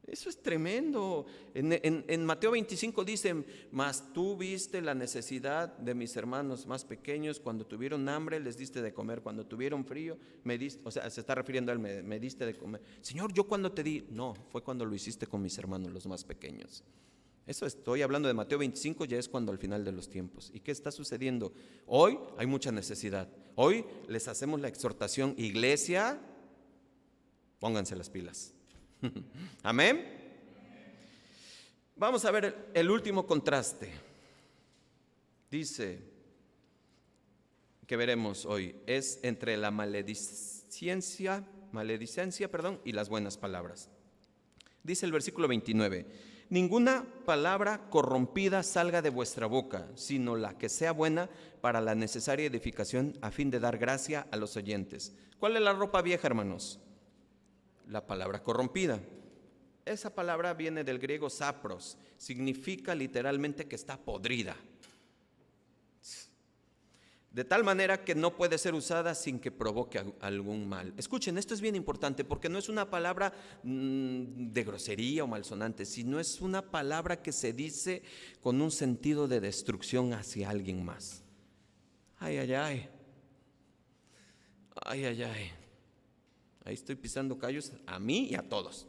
A: Eso es tremendo. En Mateo 25 dice: mas tú viste la necesidad de mis hermanos más pequeños, cuando tuvieron hambre les diste de comer, cuando tuvieron frío me diste. O sea, se está refiriendo a él, me diste de comer. Señor, ¿yo cuando te di? No, fue cuando lo hiciste con mis hermanos los más pequeños. Eso estoy hablando de Mateo 25, ya es cuando al final de los tiempos. ¿Y qué está sucediendo? Hoy hay mucha necesidad. Hoy les hacemos la exhortación: iglesia, pónganse las pilas. Amén. Vamos a ver el último contraste. Dice que veremos hoy es entre la maledicencia, y las buenas palabras. Dice el versículo 29: ninguna palabra corrompida salga de vuestra boca, sino la que sea buena para la necesaria edificación, a fin de dar gracia a los oyentes. ¿Cuál es la ropa vieja, hermanos? La palabra corrompida. Esa palabra viene del griego sapros, significa literalmente que está podrida, de tal manera que no puede ser usada sin que provoque algún mal. Escuchen, esto es bien importante, porque no es una palabra de grosería o malsonante, sino es una palabra que se dice con un sentido de destrucción hacia alguien más. Ay, ay, ay. Ay, ay, ay. Ahí estoy pisando callos a mí y a todos.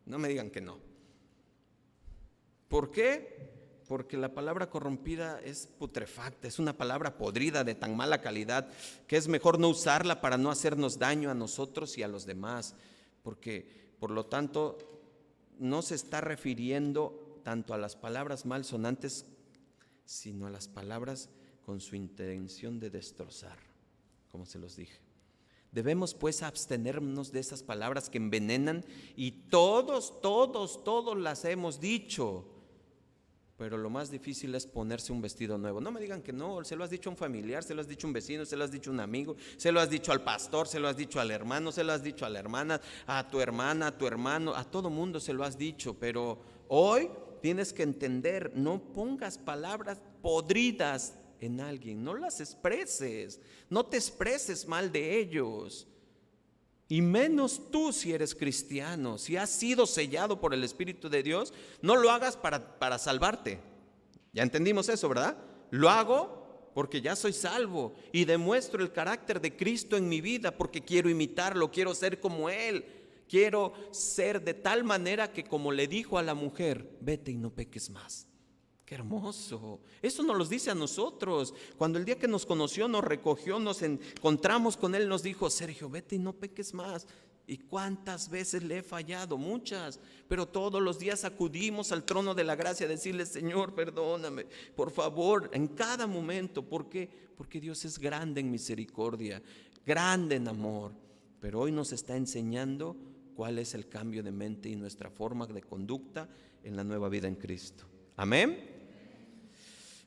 A: No me digan que no. ¿Por qué? Porque la palabra corrompida es putrefacta, es una palabra podrida de tan mala calidad que es mejor no usarla para no hacernos daño a nosotros y a los demás. Porque, por lo tanto, no se está refiriendo tanto a las palabras malsonantes, sino a las palabras con su intención de destrozar, como se los dije. Debemos pues abstenernos de esas palabras que envenenan, y todos las hemos dicho, pero lo más difícil es ponerse un vestido nuevo. No me digan que no, se lo has dicho a un familiar, se lo has dicho a un vecino, se lo has dicho a un amigo, se lo has dicho al pastor, se lo has dicho al hermano, se lo has dicho a la hermana, a tu hermana, a tu hermano, a todo mundo se lo has dicho. Pero hoy tienes que entender, no pongas palabras podridas en alguien, no las expreses, no te expreses mal de ellos. Y menos tú si eres cristiano, si has sido sellado por el Espíritu de Dios, no lo hagas para salvarte. Ya entendimos eso, ¿verdad? Lo hago porque ya soy salvo y demuestro el carácter de Cristo en mi vida porque quiero imitarlo, quiero ser como Él. Quiero ser de tal manera que, como le dijo a la mujer, vete y no peques más. Qué hermoso. Eso nos lo dice a nosotros. Cuando el día que nos conoció, nos recogió, nos encontramos con Él, nos dijo, Sergio, vete y no peques más. ¿Y cuántas veces le he fallado? Muchas. Pero todos los días acudimos al trono de la gracia a decirle, Señor, perdóname, por favor, en cada momento. ¿Por qué? Porque Dios es grande en misericordia, grande en amor. Pero hoy nos está enseñando cuál es el cambio de mente y nuestra forma de conducta en la nueva vida en Cristo. Amén.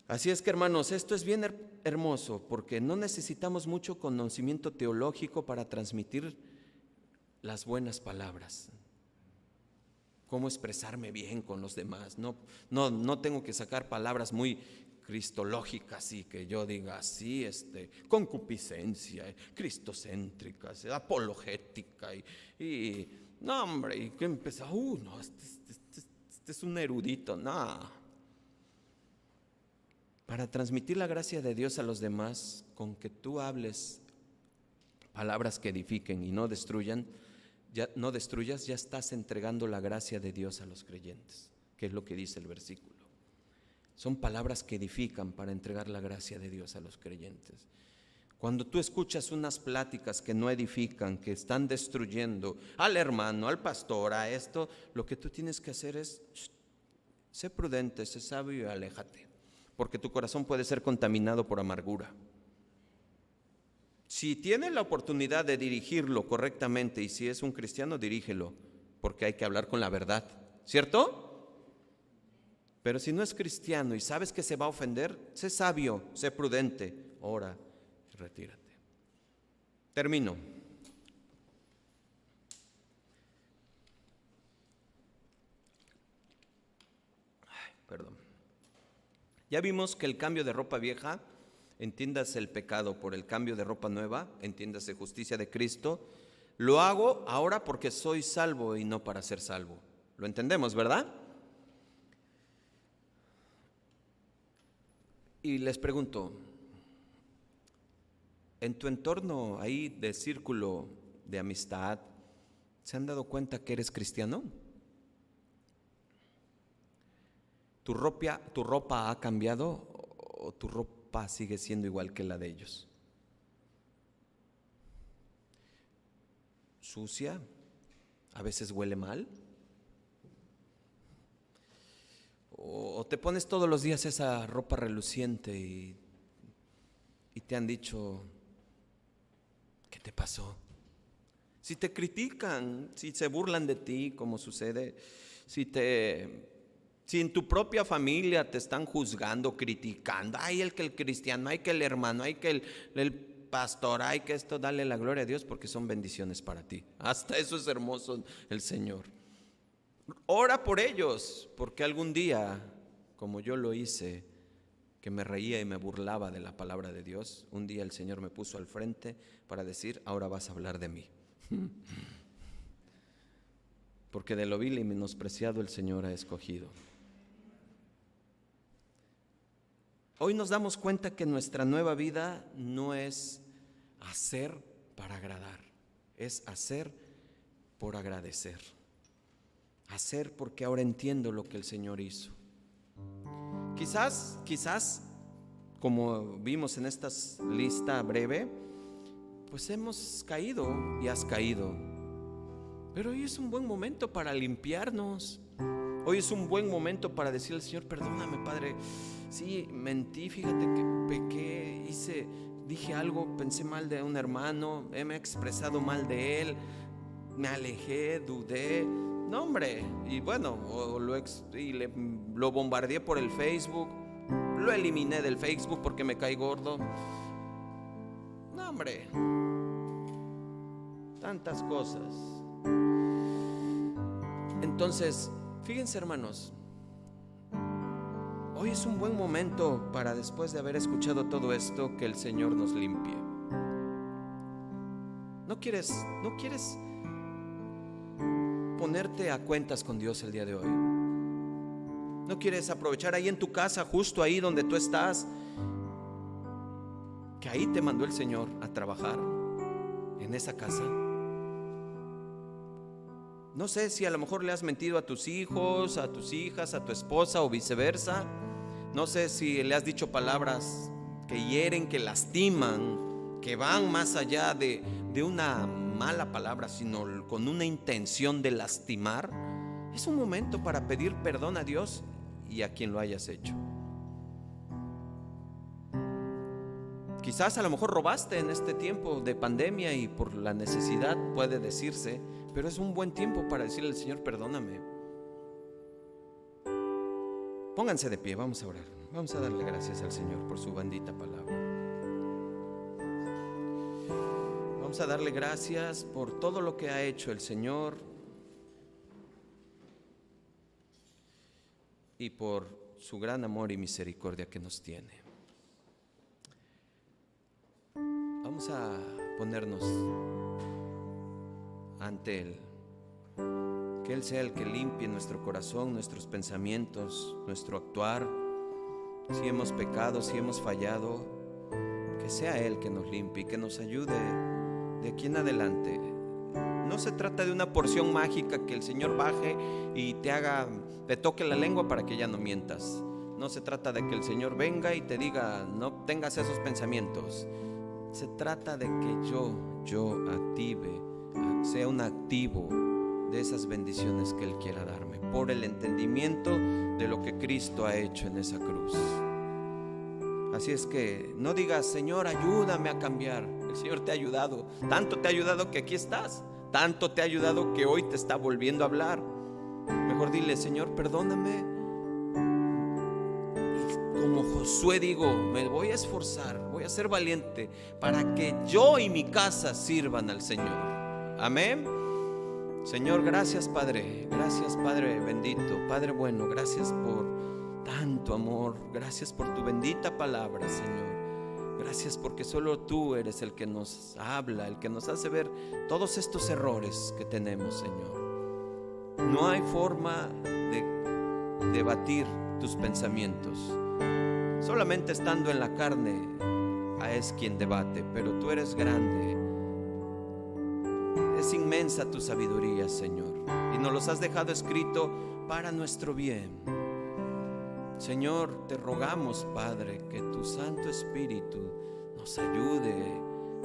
A: Así es que, hermanos, esto es bien hermoso porque no necesitamos mucho conocimiento teológico para transmitir las buenas palabras. Cómo expresarme bien con los demás. No tengo que sacar palabras muy cristológicas y que yo diga así, concupiscencia, cristocéntrica, apologética y no, hombre, y que empezó, no, este es un erudito, no. Para transmitir la gracia de Dios a los demás, con que tú hables palabras que edifiquen y no destruyas, ya estás entregando la gracia de Dios a los creyentes, que es lo que dice el versículo. Son palabras que edifican para entregar la gracia de Dios a los creyentes. Cuando tú escuchas unas pláticas que no edifican, que están destruyendo al hermano, al pastor, a esto, lo que tú tienes que hacer es, sé prudente, sé sabio y aléjate, porque tu corazón puede ser contaminado por amargura. Si tienes la oportunidad de dirigirlo correctamente, y si es un cristiano, dirígelo, porque hay que hablar con la verdad, ¿cierto? Pero si no es cristiano y sabes que se va a ofender, sé sabio, sé prudente, ora y retírate. Termino. Perdón. Ya vimos que el cambio de ropa vieja, entiéndase el pecado por el cambio de ropa nueva, entiéndase justicia de Cristo, lo hago ahora porque soy salvo y no para ser salvo. ¿Lo entendemos, verdad? Y les pregunto, en tu entorno ahí de círculo de amistad, ¿se han dado cuenta que eres cristiano? ¿Tu ropa ha cambiado o tu ropa sigue siendo igual que la de ellos? ¿Sucia? ¿A veces huele mal? ¿O te pones todos los días esa ropa reluciente y te han dicho, ¿qué te pasó? Si te critican, si se burlan de ti, como sucede, si en tu propia familia te están juzgando, criticando, ay, el cristiano, ay, que el hermano, ay, que el pastor, ay, que esto, dale la gloria a Dios porque son bendiciones para ti. Hasta eso es hermoso el Señor. Ora por ellos, porque algún día, como yo lo hice, que me reía y me burlaba de la palabra de Dios, un día el Señor me puso al frente para decir, ahora vas a hablar de mí. Porque de lo vil y menospreciado el Señor ha escogido. Hoy nos damos cuenta que nuestra nueva vida no es hacer para agradar, es hacer por agradecer. Hacer porque ahora entiendo lo que el Señor hizo. Quizás, como vimos en esta lista breve, pues hemos caído y has caído. Pero hoy es un buen momento para limpiarnos. Hoy es un buen momento para decirle al Señor, perdóname, Padre. Sí, mentí, fíjate que pequé, dije algo, pensé mal de un hermano, me he expresado mal de él, me alejé, dudé. No, hombre, y bueno, lo bombardeé por el Facebook, lo eliminé del Facebook porque me cae gordo. No, hombre, tantas cosas. Entonces, fíjense, hermanos, Hoy es un buen momento para, después de haber escuchado todo esto, que el Señor nos limpie. ¿No quieres ponerte a cuentas con Dios el día de hoy? ¿No quieres aprovechar ahí en tu casa, justo ahí donde tú estás, que ahí te mandó el Señor a trabajar, en esa casa? No sé si a lo mejor le has mentido a tus hijos, a tus hijas, a tu esposa o viceversa. No sé si le has dicho palabras que hieren, que lastiman, que van más allá de una mala palabra, sino con una intención de lastimar. Es un momento para pedir perdón a Dios y a quien lo hayas hecho. Quizás a lo mejor robaste en este tiempo de pandemia y por la necesidad, puede decirse, pero es un buen tiempo para decirle al Señor: perdóname. Pónganse de pie, vamos a orar. Vamos a darle gracias al Señor por su bendita palabra. Vamos a darle gracias por todo lo que ha hecho el Señor y por su gran amor y misericordia que nos tiene. Vamos a ponernos ante Él. Que Él sea el que limpie nuestro corazón, nuestros pensamientos, nuestro actuar. Si hemos pecado, si hemos fallado, que sea Él que nos limpie y que nos ayude de aquí en adelante. No se trata de una porción mágica que el Señor baje y te toque la lengua para que ya no mientas. No se trata de que el Señor venga y te diga: no tengas esos pensamientos. Se trata de que yo active, sea un activo de esas bendiciones que Él quiera darme, por el entendimiento de lo que Cristo ha hecho en esa cruz. Así es que no digas: Señor, ayúdame a cambiar. El Señor te ha ayudado, tanto te ha ayudado que aquí estás, tanto te ha ayudado que hoy te está volviendo a hablar. Mejor dile: Señor, perdóname. Y como Josué digo: me voy a esforzar, voy a ser valiente para que yo y mi casa sirvan al Señor. Amén. Señor, gracias Padre, gracias Padre bendito, Padre bueno, gracias por tanto amor, gracias por tu bendita palabra, Señor. Gracias porque solo tú eres el que nos habla, el que nos hace ver todos estos errores que tenemos, Señor. No hay forma de debatir tus pensamientos. Solamente estando en la carne es quien debate, pero tú eres grande. Es inmensa tu sabiduría, Señor, y nos los has dejado escrito para nuestro bien. Señor, te rogamos, Padre, que tu Santo Espíritu nos ayude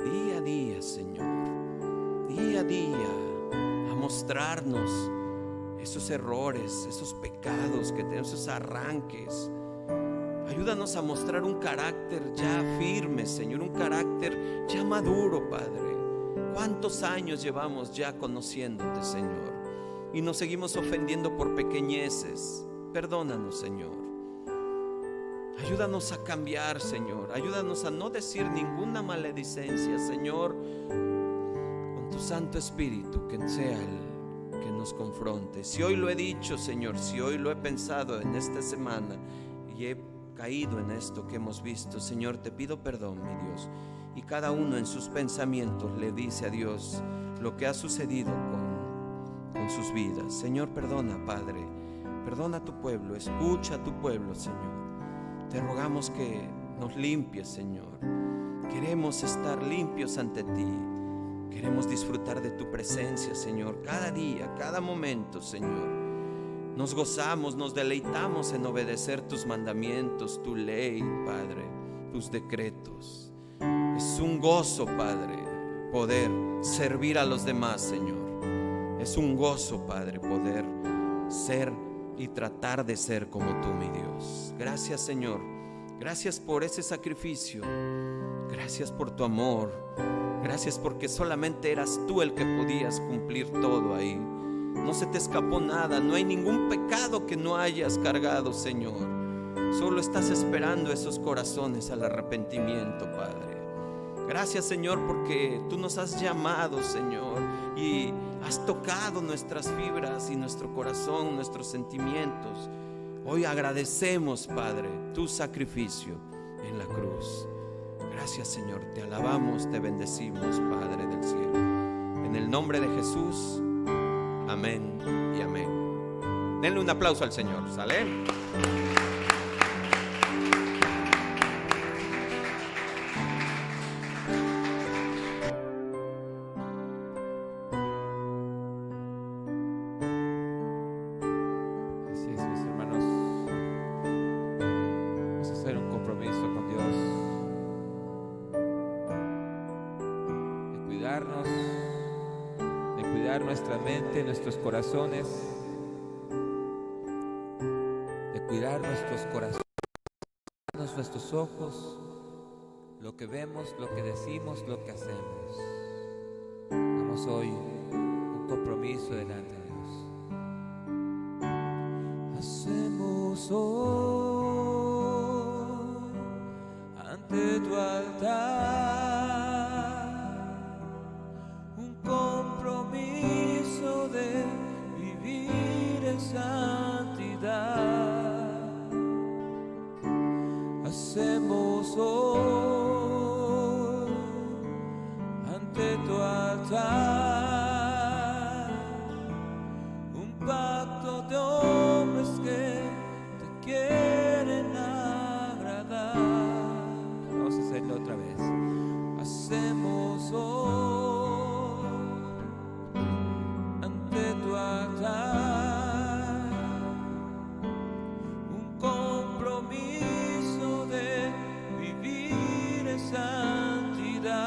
A: día a día, Señor, día a día, a mostrarnos esos errores, esos pecados que tenemos, esos arranques. Ayúdanos a mostrar un carácter ya firme, Señor, un carácter ya maduro, Padre. ¿Cuántos años llevamos ya conociéndote, Señor? Y nos seguimos ofendiendo por pequeñeces. Perdónanos, Señor. Ayúdanos a cambiar, Señor. Ayúdanos a no decir ninguna maledicencia, Señor. Con tu Santo Espíritu, que sea el que nos confronte. Si hoy lo he dicho, Señor, si hoy lo he pensado en esta semana y he caído en esto que hemos visto, Señor, te pido perdón, mi Dios. Y cada uno en sus pensamientos le dice a Dios lo que ha sucedido con sus vidas. Señor, perdona, Padre, perdona a tu pueblo, escucha a tu pueblo, Señor. Te rogamos que nos limpies, Señor. Queremos estar limpios ante ti. Queremos disfrutar de tu presencia, Señor, cada día, cada momento, Señor. Nos gozamos, nos deleitamos en obedecer tus mandamientos, tu ley, Padre, tus decretos. Es un gozo, Padre, poder servir a los demás, Señor. Es un gozo, Padre, poder ser y tratar de ser como tú, mi Dios. Gracias, Señor. Gracias por ese sacrificio. Gracias por tu amor. Gracias porque solamente eras tú el que podías cumplir todo ahí. No se te escapó nada. No hay ningún pecado que no hayas cargado, Señor. Solo estás esperando esos corazones al arrepentimiento, Padre. Gracias, Señor, porque tú nos has llamado, Señor, y has tocado nuestras fibras y nuestro corazón, nuestros sentimientos, Hoy agradecemos, Padre, tu sacrificio en la cruz. Gracias, Señor, te alabamos, te bendecimos, Padre del cielo. En el nombre de Jesús, amén y amén. Denle un aplauso al Señor, ¿sale?
B: Así es, mis hermanos. Vamos a hacer un compromiso con Dios de cuidarnos, de cuidar nuestra mente, nuestros corazones, de cuidar nuestros corazones, nuestros ojos, lo que vemos, lo que decimos, lo que hacemos. Hagamos hoy un compromiso delante de Dios. Hacemos hoy ante tu altar un compromiso de vivir en santidad. Hacemos hoy ante tu altar un pacto de hombres que te quieren agradar. Vamos a hacerlo otra vez. Hacemos hoy ante tu altar un compromiso de vivir en santidad.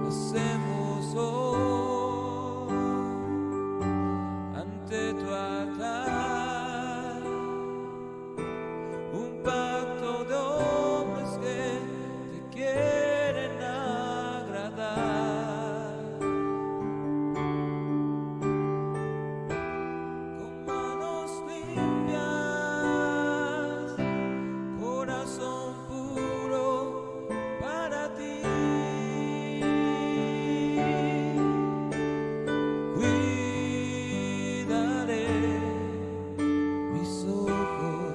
B: Hacemos hoy ante tu altar un pacto de hombres que te quieren agradar. Con manos limpias, corazón puro para ti. Cuidaré mis ojos,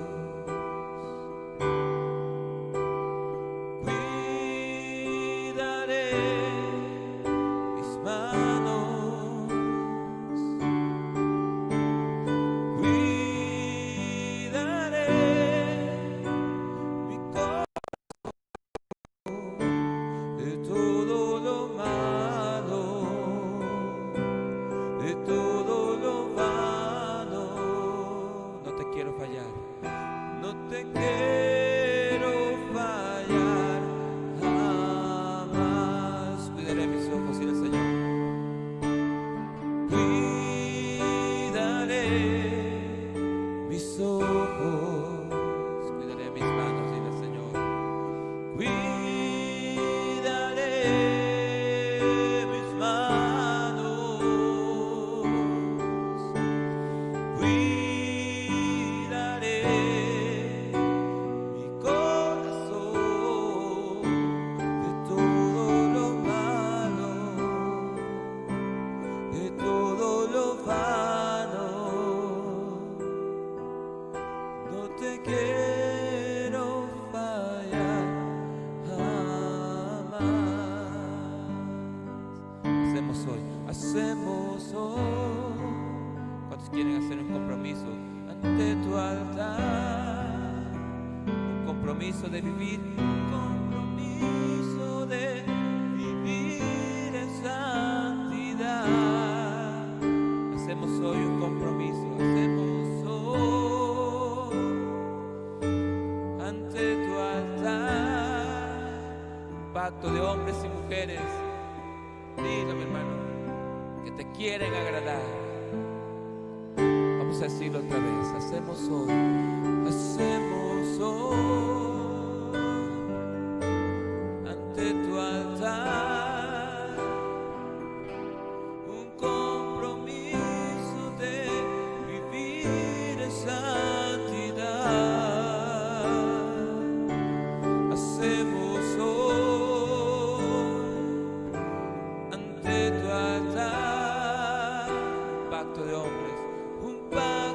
B: cuidaré mis manos, cuidaré mi corazón de todo lo malo, de todo lo vano. No te quiero fallar, no te quiero fallar jamás. Cuidaré mis ojos y el Señor. Cuidaré mis ojos, cuidaré mis manos y el Señor. Cuidaré mis manos, cuidaré mi corazón de todo lo malo, de todo lo vano. No te quiero fallar jamás. Hacemos hoy. ¿Cuántos quieren hacer un compromiso ante tu altar? Un compromiso de vivir, un compromiso de vivir en santidad. Hacemos hoy un compromiso, hacemos hoy ante tu altar un pacto de hombres y mujeres. Dilo, mi hermano, que te quieren agradar. Vamos a decirlo otra vez. Hacemos hoy ante tu altar un compromiso de vivir en santidad. Hacemos hoy ante tu altar un pacto de hombres, un pacto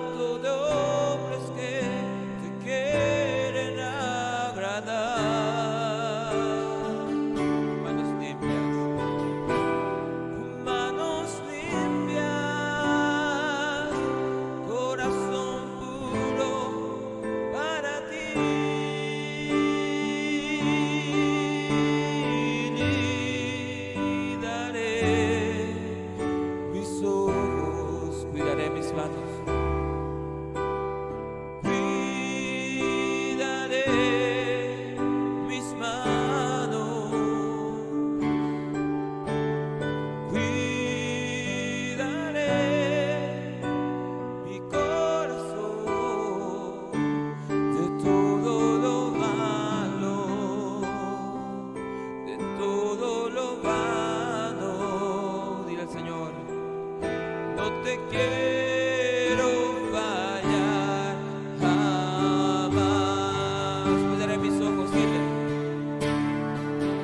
B: te quiero fallar jamás. Cuidaré mis ojos, dile.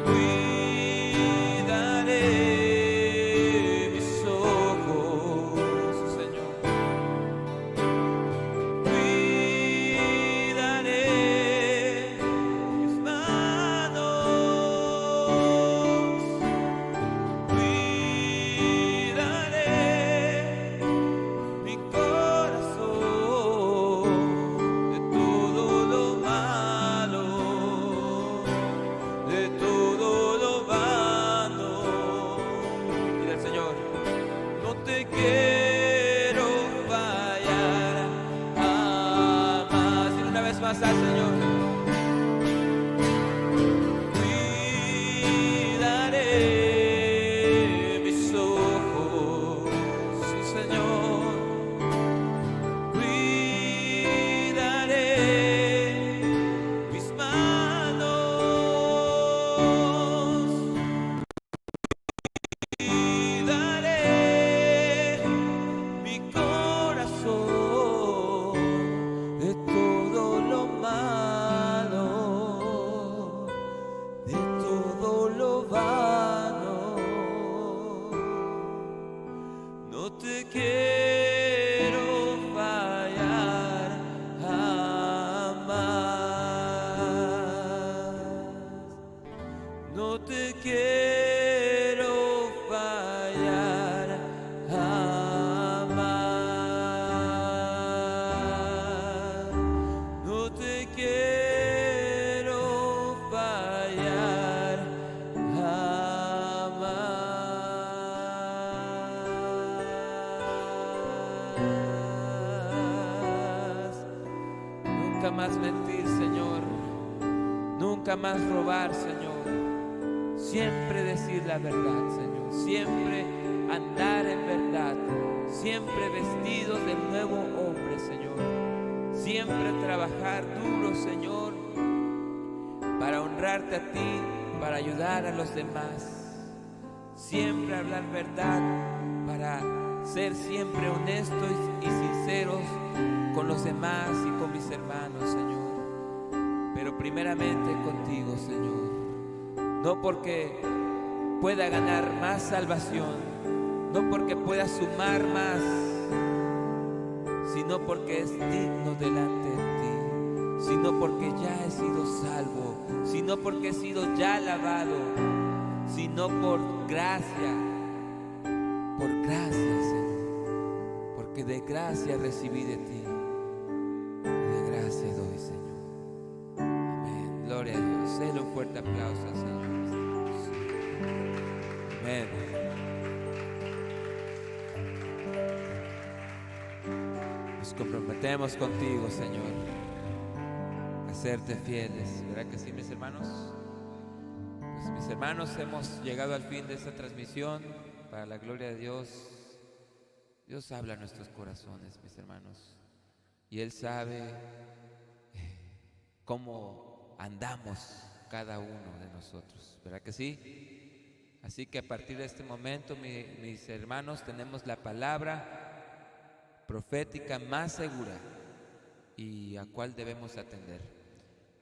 B: Cuidaré mis ojos, Señor. Cuidaré mis manos. Cuidaré mi corazón de todo lo malo, de todo lo malo. Dile al Señor, no te quiero fallar jamás. Dile una vez más al Señor. Cuidaré mis ojos, sí, Señor. Cuidaré mis manos. Cuidaré mi corazón de todo lo malo, de todo lo vano. No te quiero fallar jamás. No te quiero fallar jamás. No te quiero fallar jamás. Nunca más mentir, Señor. Nunca más robar, Señor. Siempre decir la verdad, Señor. Siempre andar en verdad. Siempre vestidos del nuevo hombre, Señor. Siempre trabajar duro, Señor, para honrarte a ti, para ayudar a los demás. Siempre hablar verdad, para ser siempre honestos y sinceros con los demás y con mis hermanos, Señor. Pero primeramente contigo, Señor. No porque pueda ganar más salvación, no porque pueda sumar más, sino porque es digno delante de ti, sino porque ya he sido salvo, sino porque he sido ya lavado, sino por gracia, Señor, porque de gracia recibí de ti, y de gracia doy, Señor. Amén. Gloria a Dios. Dale un fuerte aplauso al Señor. Amén. Nos comprometemos contigo, Señor, a serte fieles. ¿Verdad que sí, mis hermanos? Pues mis hermanos, hemos llegado al fin de esta transmisión. Para la gloria de Dios, Dios habla a nuestros corazones, mis hermanos, y Él sabe cómo andamos cada uno de nosotros. ¿Verdad que sí? Así que a partir de este momento, mis hermanos, tenemos la palabra profética más segura y a cuál debemos atender.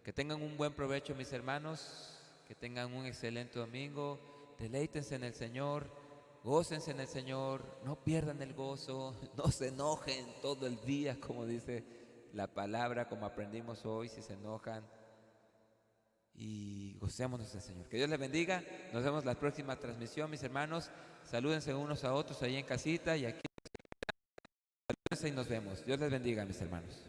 B: Que tengan un buen provecho, mis hermanos, que tengan un excelente domingo, deleítense en el Señor, gócense en el Señor, no pierdan el gozo, no se enojen todo el día, como dice la palabra, como aprendimos hoy. Si se enojan, y gocémonos del Señor. Que Dios les bendiga. Nos vemos la próxima transmisión, mis hermanos. Salúdense unos a otros ahí en casita y aquí. Salúdense y nos vemos. Dios les bendiga, mis hermanos.